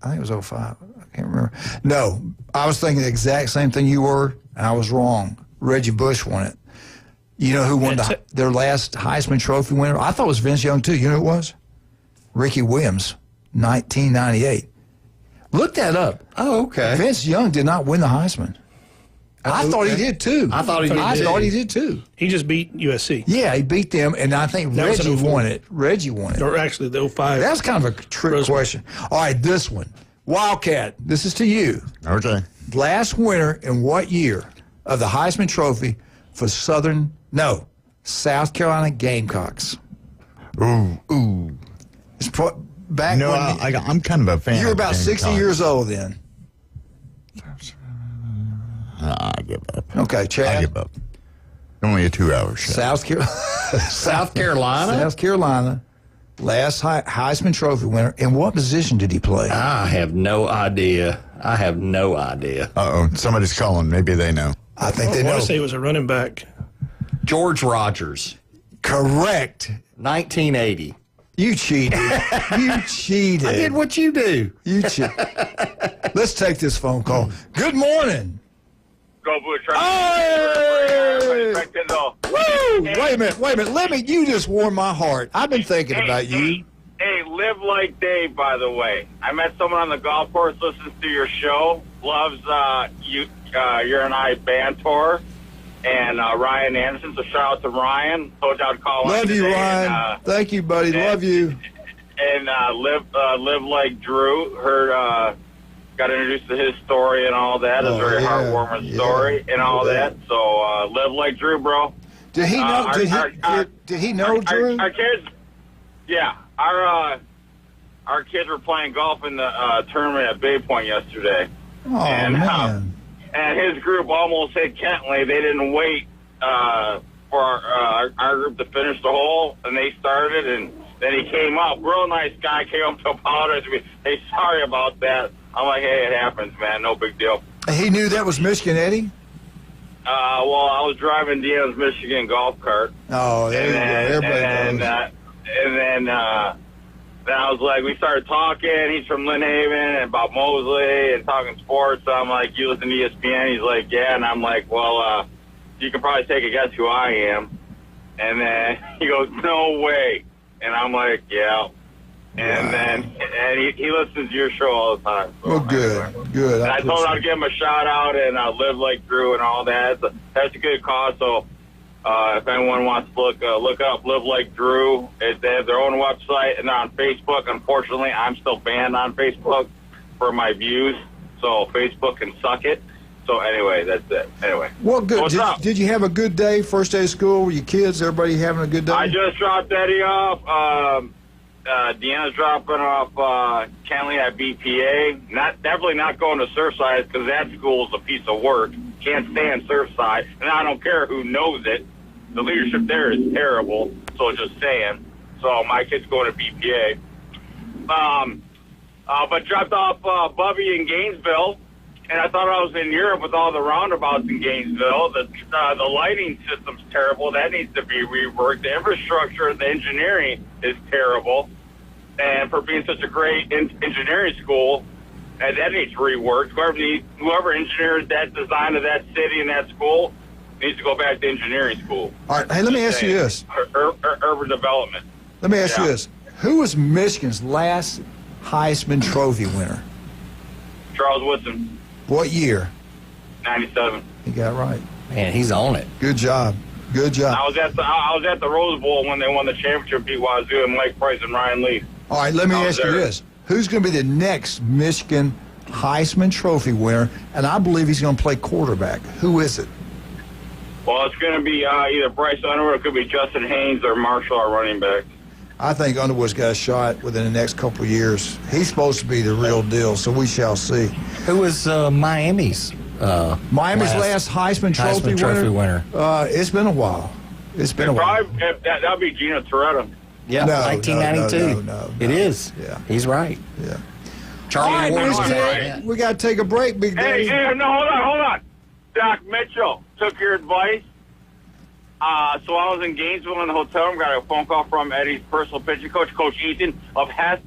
think it was 05. I can't remember. No, I was thinking the exact same thing you were, and I was wrong. Reggie Bush won it. You know who won their last Heisman Trophy winner? I thought it was Vince Young, too. You know who it was? Ricky Williams, 1998. Look that up. Oh, okay. Vince Young did not win the Heisman. I thought he did, too. I thought he did, too. He just beat USC. Yeah, he beat them, and I think That was Reggie in 04. won it. Reggie won it. Or actually, the 05. That's kind of a trick question. All right, this one. Wildcat, this is to you. Okay. Last winner in what year of the Heisman Trophy for South Carolina Gamecocks? Ooh. It's back No, when I'm kind of a fan. you were of about 60 Gamecocks. years old then. I give up. Okay, Chad. I give up. Only a 2-hour show. South Carolina. South Carolina? South Carolina. Last Heisman Trophy winner. In what position did he play? I have no idea. Uh-oh. Somebody's calling. Maybe they know. I think they I know. want to say it was a running back. George Rogers. Correct. 1980. You cheated. You cheated. I did what you do. You cheated. Let's take this phone call. Good morning. Go Blue Hey! Woo! Wait a minute. You just warmed my heart. I've been thinking about you. Hey, live like Dave, by the way. I met someone on the golf course, listens to your show, loves your and I band tour, and Ryan Anderson. So shout out to Ryan. Told you I'd call Love in you, today, Ryan. And, thank you, buddy. Love you. And live like Drew. Got introduced to his story and all that. It's a very heartwarming story and all that. So live like Drew, bro. Did he know? Did he know Drew? Our kids, yeah. Our kids were playing golf in the tournament at Bay Point yesterday. Oh, man. And his group almost hit Kentley. They didn't wait for our group to finish the hole, and they started, and then he came up. Real nice guy, came up to apologize to me. Hey, sorry about that. I'm like, hey, it happens, man. No big deal. He knew that was Michigan Eddie? Well, I was driving Dean's Michigan golf cart. Oh, there you go. Everybody knows. Then I was like, we started talking. He's from Lynn Haven and about Mosley and talking sports. So I'm like, you listen to ESPN? He's like, yeah. And I'm like, well, you can probably take a guess who I am. And then he goes, no way. And I'm like, yeah. And then he listens to your show all the time. So well, good. Good. And I told him I'd give him a shout out and live like Drew and all that. That's a good cause. So if anyone wants to look up Live Like Drew, they have their own website and on Facebook. Unfortunately, I'm still banned on Facebook for my views, so Facebook can suck it. So anyway, that's it. Anyway, well, good. What's up? Did you have a good day? First day of school? Were your kids? Everybody having a good day? I just dropped Eddie off. Deanna's dropping off Kentley at BPA. Definitely not going to Surfside because that school is a piece of work. Can't stand Surfside, and I don't care who knows it. The leadership there is terrible. So just saying. So my kid's going to BPA. But dropped off Bubby in Gainesville, and I thought I was in Europe with all the roundabouts in Gainesville. The lighting system's terrible. That needs to be reworked. The infrastructure, the engineering is terrible. And for being such a great engineering school, and that needs reworked. Whoever engineered that design of that city and that school needs to go back to engineering school. All right. Hey, let me ask you this. Urban development. Let me ask you this. Who was Michigan's last Heisman Trophy winner? Charles Woodson. What year? 97. You got it right. Man, he's on it. Good job. Good job. I was at the Rose Bowl when they won the championship, beat Wazoo and Mike Price and Ryan Lee. All right, let me ask you this. Who's going to be the next Michigan Heisman Trophy winner? And I believe he's going to play quarterback. Who is it? Well, it's going to be either Bryce Underwood, it could be Justin Haynes, or Marshall, our running back. I think Underwood's got a shot within the next couple of years. He's supposed to be the real deal, so we shall see. Who was Miami's? Last Heisman Trophy winner? It's been a while. It's been a while. That'll be Gino Toretta. Yeah, 1992. No, it is. Yeah. He's right. Yeah. Charlie Ward's right. We got to take a break, Big Daddy. Hey, no, hold on. Doc Mitchell took your advice. So I was in Gainesville in the hotel room, got a phone call from Eddie's personal pitching coach, Coach Ethan, of Hess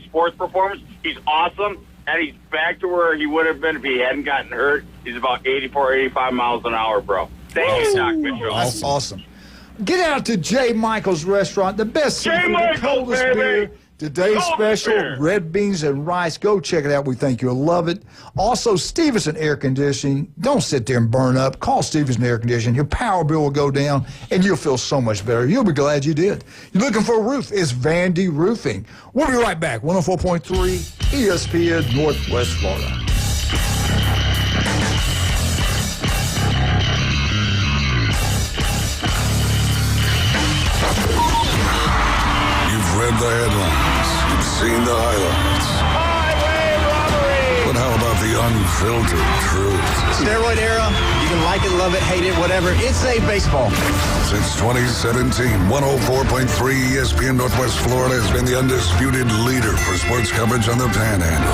Sports Performance. He's awesome. Eddie's back to where he would have been if he hadn't gotten hurt. He's about 84, 85 miles an hour, bro. Thank you, Doc Mitchell. That's awesome. Get out to J. Michael's restaurant, the best seafood, the coldest beer. Today's special, red beans and rice. Go check it out. We think you'll love it. Also, Stevenson Air Conditioning. Don't sit there and burn up. Call Stevenson Air Conditioning. Your power bill will go down, and you'll feel so much better. You'll be glad you did. You're looking for a roof? It's Vandy Roofing. We'll be right back. 104.3 ESPN Northwest Florida. Read the headlines. You've seen the highlights. Highway robbery! But how about the unfiltered truth? Steroid era. You can like it, love it, hate it, whatever. It's a baseball. Since 2017, 104.3 ESPN Northwest Florida has been the undisputed leader for sports coverage on the Panhandle.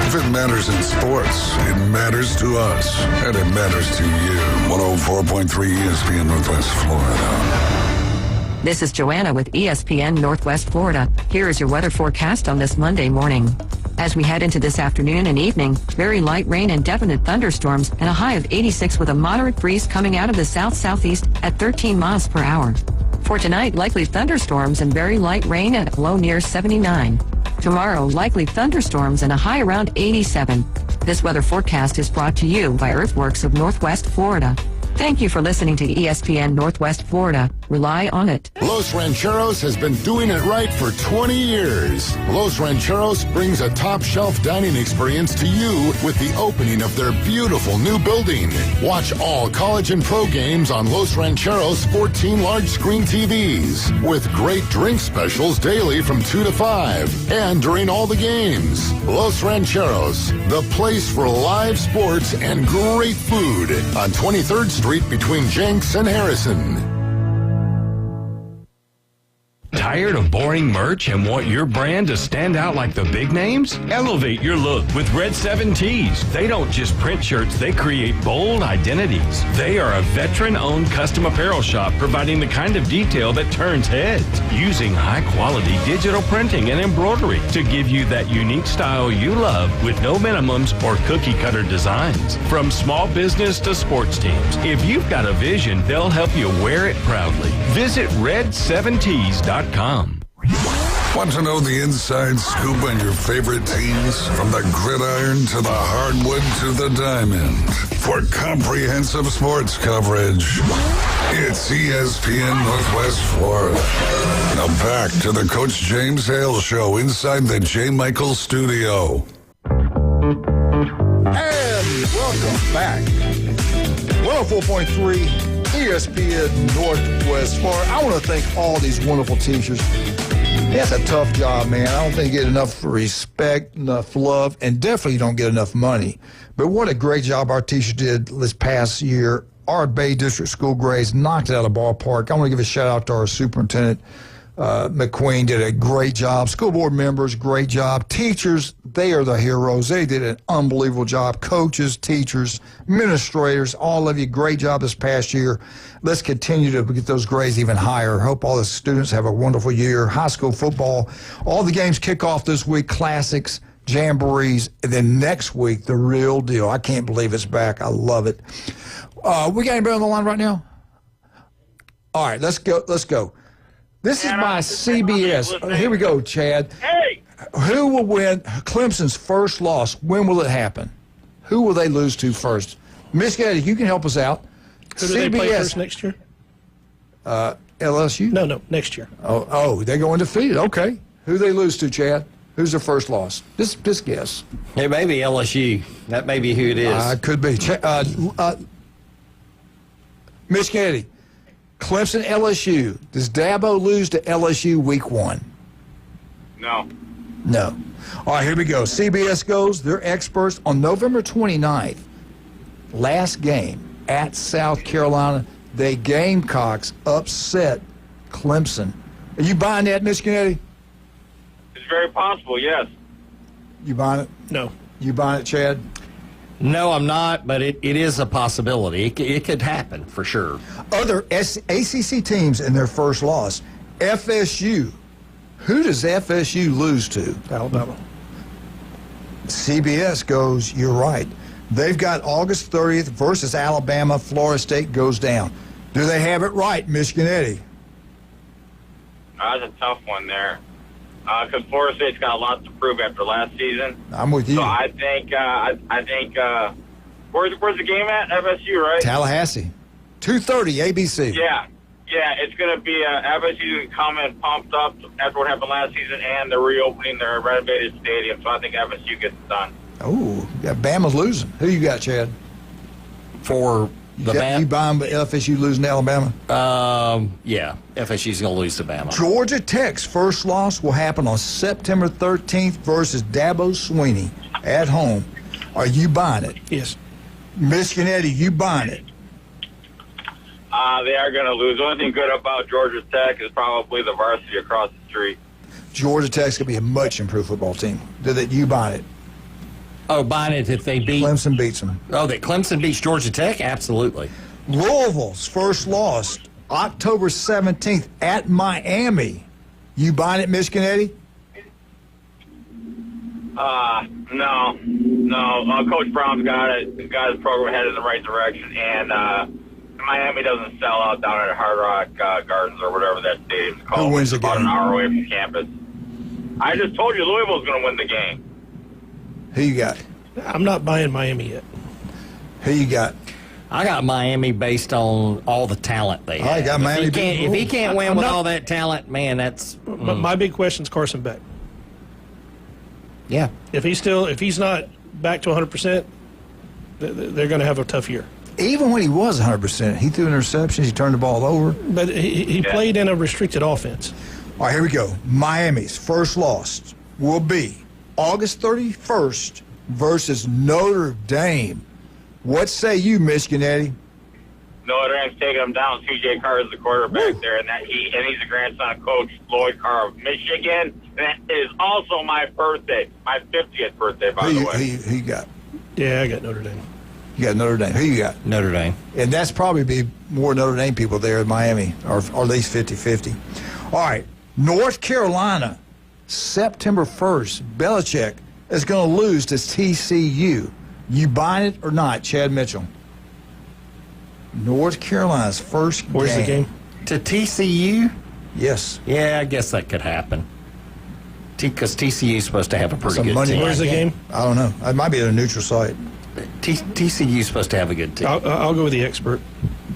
If it matters in sports, it matters to us. And it matters to you. 104.3 ESPN Northwest Florida. This is Joanna with ESPN Northwest Florida. Here is your weather forecast on this Monday morning. As we head into this afternoon and evening, very light rain and definite thunderstorms and a high of 86 with a moderate breeze coming out of the south-southeast at 13 miles per hour. For tonight, likely thunderstorms and very light rain at a low near 79. Tomorrow, likely thunderstorms and a high around 87. This weather forecast is brought to you by Earthworks of Northwest Florida. Thank you for listening to ESPN Northwest Florida. Rely on it. Los Rancheros has been doing it right for 20 years. Los Rancheros brings a top-shelf dining experience to you with the opening of their beautiful new building. Watch all college and pro games on Los Rancheros 14 large-screen TVs with great drink specials daily from 2 to 5 and during all the games. Los Rancheros, the place for live sports and great food on 23rd Street between Jenks and Harrison. Tired of boring merch and want your brand to stand out like the big names? Elevate your look with Red 7 Tees. They don't just print shirts, they create bold identities. They are a veteran-owned custom apparel shop providing the kind of detail that turns heads, using high-quality digital printing and embroidery to give you that unique style you love with no minimums or cookie-cutter designs. From small business to sports teams, if you've got a vision, they'll help you wear it proudly. Visit red7tees.com. Want to know the inside scoop on your favorite teams? From the gridiron to the hardwood to the diamond. For comprehensive sports coverage, it's ESPN Northwest Florida. Now back to the Coach James Hale Show inside the J. Michael Studio. And welcome back. 104.3 ESPN Northwest Florida. I want to thank all these wonderful teachers. That's a tough job, man. I don't think you get enough respect, enough love, and definitely you don't get enough money. But what a great job our teachers did this past year. Our Bay District school grades knocked it out of the ballpark. I want to give a shout out to our superintendent, McQueen, did a great job. School board members, great job. Teachers, they are the heroes. They did an unbelievable job. Coaches, teachers, administrators, all of you, great job this past year. Let's continue to get those grades even higher. Hope all the students have a wonderful year. High school football, all the games kick off this week, classics, jamborees, and then next week, the real deal. I can't believe it's back. I love it. We got anybody on the line right now? All right, let's go. This is my CBS. Here we go, Chad. Hey! Who will win Clemson's first loss? When will it happen? Who will they lose to first? Miss Getty, you can help us out. Who do they play first next year? LSU? No, next year. Oh, they're going undefeated. Okay. Who they lose to, Chad? Who's their first loss? Just guess. It may be LSU. That may be who it is. Could be. Miss Getty. Clemson, LSU. Does Dabo lose to LSU week 1? No. No. All right, here we go. CBS goes. They're experts on November 29th. Last game at South Carolina. The Gamecocks upset Clemson. Are you buying that, Miss Kennedy? It's very possible, yes. You buying it? No. You buying it, Chad? No, I'm not, but it is a possibility. It could happen for sure. Other ACC teams in their first loss. FSU. Who does FSU lose to? Alabama. CBS goes, you're right. They've got August 30th versus Alabama. Florida State goes down. Do they have it right, Michigan Eddie? That's a tough one there. Because Florida State's got a lot to prove after last season. I'm with you. So I think, where's the game at? FSU, right? Tallahassee. 2:30 ABC. Yeah, it's going to be FSU going to come in pumped up after what happened last season, and they're reopening their renovated stadium. So I think FSU gets it done. Oh, yeah, Bama's losing. Who you got, Chad? For the Bama? You buying FSU losing to Alabama? Yeah, FSU's going to lose to Bama. Georgia Tech's first loss will happen on September 13th versus Dabo Swinney at home. Are you buying it? Yes. Michigan Eddie, you buying it? They are going to lose. The only thing good about Georgia Tech is probably the varsity across the street. Georgia Tech's going to be a much improved football team. You buying it? Oh, buying it if they beat... Clemson beats them. Oh, that Clemson beats Georgia Tech? Absolutely. Louisville's first loss, October 17th at Miami. You buying it, Michigan Eddie? No. Coach Brown's got it. Got his program headed in the right direction, and Miami doesn't sell out down at Hard Rock Gardens or whatever that stadium's called. Who wins the about game? An hour away from campus. I just told you Louisville's going to win the game. Who you got? I'm not buying Miami yet. Who you got? I got Miami based on all the talent they have. I got Miami. If he can't win with all that talent, man, that's. But my big question is Carson Beck. Yeah. If he's not back to 100%, they're going to have a tough year. Even when he was 100%, he threw interceptions, he turned the ball over. But he played in a restricted offense. All right, here we go. Miami's first loss will be August 31st versus Notre Dame. What say you, Michigan Eddie? Notre Dame's taking them down. C.J. Carr is the quarterback there, and he's the grandson of Coach Lloyd Carr of Michigan. That is also my birthday, my 50th birthday, by the way. Who you got? Yeah, I got Notre Dame. You got Notre Dame. Who you got? Notre Dame. And that's probably be more Notre Dame people there in Miami, or at least 50-50. All right, North Carolina, September 1st, Belichick is going to lose to TCU. You buying it or not, Chad Mitchell? North Carolina's first game. Where's the game? To TCU? Yes. Yeah, I guess that could happen. Because TCU is supposed to have a pretty good team. Where's the game? I don't know. It might be at a neutral site. TCU is supposed to have a good team. I'll go with the expert.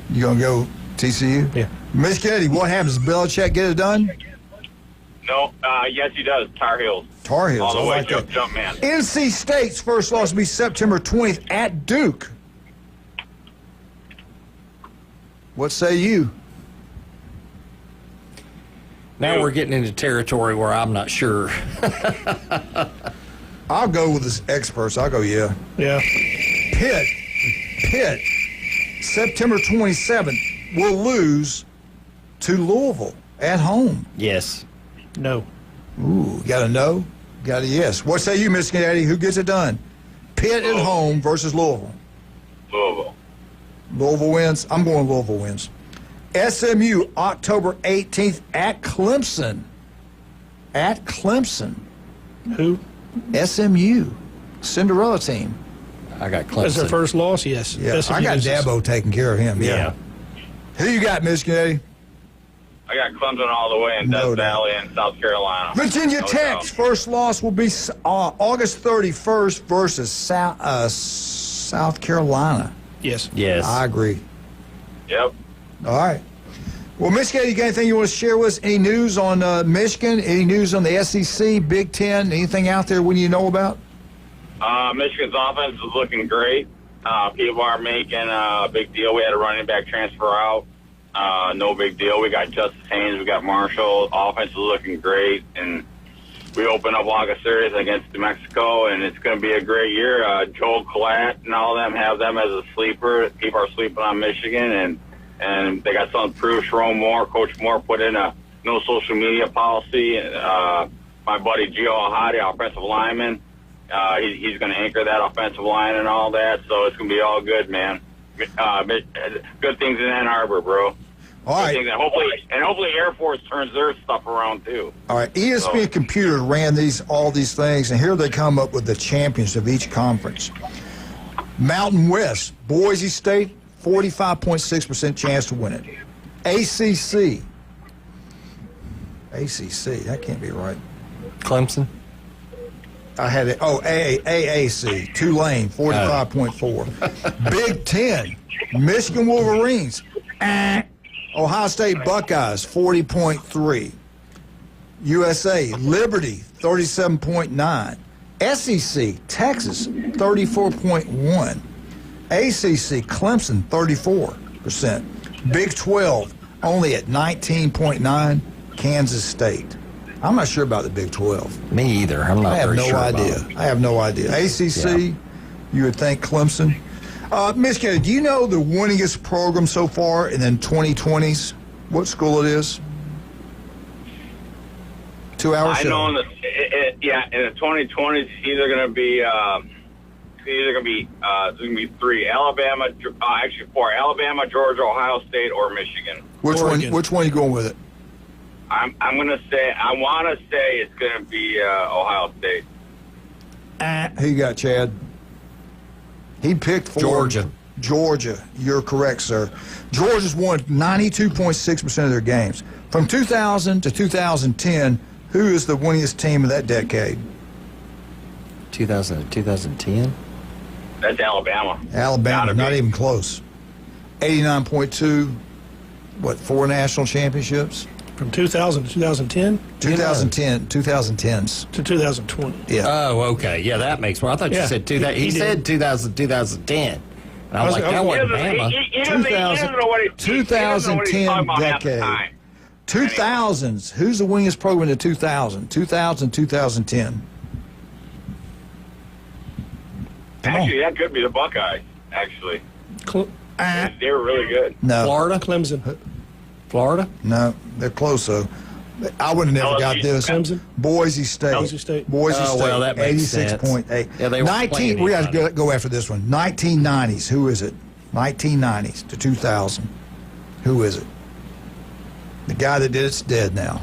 You going to go TCU? Yeah. Miss Kennedy, what happens? Does Belichick get it done? No, yes, he does. Tar Heels. Tar Heels. All the I way, like that. jump man. NC State's first loss will be September 20th at Duke. What say you? Now we're getting into territory where I'm not sure. I'll go with the experts. I'll go, yeah. Yeah. Pitt, September 27th, will lose to Louisville at home. Yes. No. Ooh, got a no? Got a yes. What say you, Michigan Eddie? Who gets it done? Pitt at home versus Louisville. Louisville. Louisville wins. I'm going Louisville wins. SMU, October 18th at Clemson. At Clemson. Who? SMU. Cinderella team. I got Clemson. That's their first loss? Yes. Yeah, I got Dabo taking care of him. Yeah. Who you got, Michigan Eddie? I got Clemson all the way in Death Valley in South Carolina. Virginia No Tech's doubt. first loss will be August 31st versus South Carolina. Yes. Yes. I agree. Yep. All right. Well, Michigan, you got anything you want to share with us? Any news on Michigan? Any news on the SEC, Big Ten? Anything out there when you know about? Michigan's offense is looking great. People are making a big deal. We had a running back transfer out. No big deal. We got Justice Haynes. We got Marshall. Offense is looking great. And we open up August 30th against New Mexico, and it's going to be a great year. Joel Collette and all of them have them as a sleeper. People are sleeping on Michigan, and they got something to prove. Sharon Moore, Coach Moore put in a no social media policy. My buddy Gio Ahadi, offensive lineman, he's going to anchor that offensive line and all that. So it's going to be all good, man. Good things in Ann Arbor, bro. All right. And hopefully Air Force turns their stuff around too. All right. ESPN Computer ran all these things, and here they come up with the champions of each conference. Mountain West, Boise State, 45.6% chance to win it. ACC, that can't be right. Clemson. I had it. Oh, AAC, Tulane, 45.4. Big Ten, Michigan Wolverines, Ohio State Buckeyes, 40.3. USA, Liberty, 37.9. SEC, Texas, 34.1. ACC, Clemson, 34%. Big 12, only at 19.9. Kansas State. I'm not sure about the Big 12. Me either. I'm not very sure about it. I have no idea. ACC, you would think Clemson. Miss Kennedy, do you know the winningest program so far in the 2020s? What school it is? 2 hour show. I know in the 2020s, it's either going to be there's going to be three: Alabama, actually four: Alabama, Georgia, Ohio State, or Michigan. Which one are you going with it? I want to say it's going to be Ohio State. Who you got, Chad? He picked Georgia. Georgia. You're correct, sir. Georgia's won 92.6% of their games. From 2000 to 2010, who is the winningest team of that decade? 2000 to 2010? That's Alabama. Alabama, not even close. 89.2, what, 4 national championships? From 2000 to 2010? 2010s. To 2020. Yeah. Oh, okay. Yeah, that makes more. I thought you said 2000. He said 2000, 2010. And I'm like, that wasn't Bama. He doesn't know what he's 2010 talking about half the decade. time. 2000s. Who's the winningest program in the 2000? 2000, 2010. Actually, that could be the Buckeyes, actually. They were really good. No. Florida? Clemson. Florida? No, they're close, though. I would have never got this. Clemson? Boise State. Boise State. Boise Oh, State. well, that makes 86.8. Yeah, they were 19. playing We got to anybody. go after this one. 1990s. Who is it? 1990s to 2000. Who is it? The guy that did it's dead now.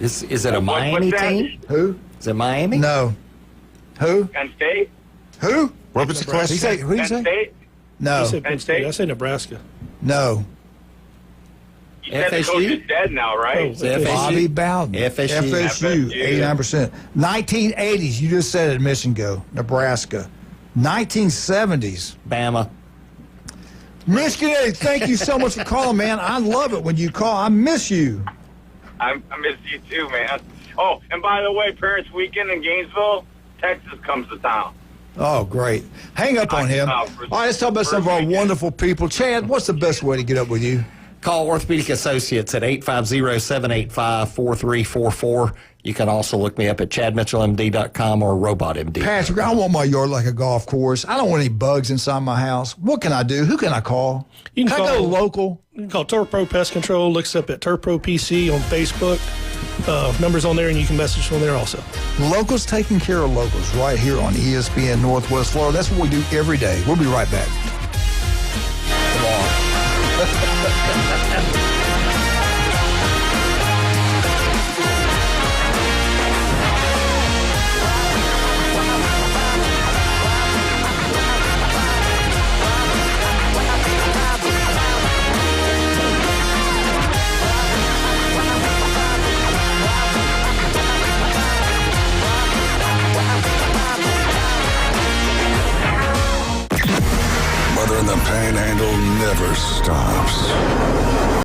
Is it a Miami what's that? team? Who? Is it Miami? No. Who? Penn State? Who? What was the He question? say, who you Penn say? State? No. He said Penn State. I say Nebraska. No. You said the FSU? coach is dead now, right? Oh, Is it FSU? Bobby Bowden. FSU. FSU, 89%. 1980s, you just said it, Mission Go, Nebraska. 1970s. Bama. Michigan, Eddie, thank you so much for calling, man. I love it when you call. I miss you. I miss you too, man. Oh, and by the way, Parents Weekend in Gainesville, Texas comes to town. Oh, great. Hang up on him. All right, let's talk about some of our wonderful people. Chad, what's the best way to get up with you? Call Orthopedic Associates at 850-785-4344. You can also look me up at chadmitchellmd.com or robotmd. Patrick, I want my yard like a golf course. I don't want any bugs inside my house. What can I do? Who can I call? You can I go call- local? You can call Turf Pro Pest Control. Look us up at Turf Pro PC on Facebook. Numbers on there, and you can message on there also. Locals taking care of locals right here on ESPN Northwest Florida. That's what we do every day. We'll be right back. Come on. Mother in the Panhandle never stops.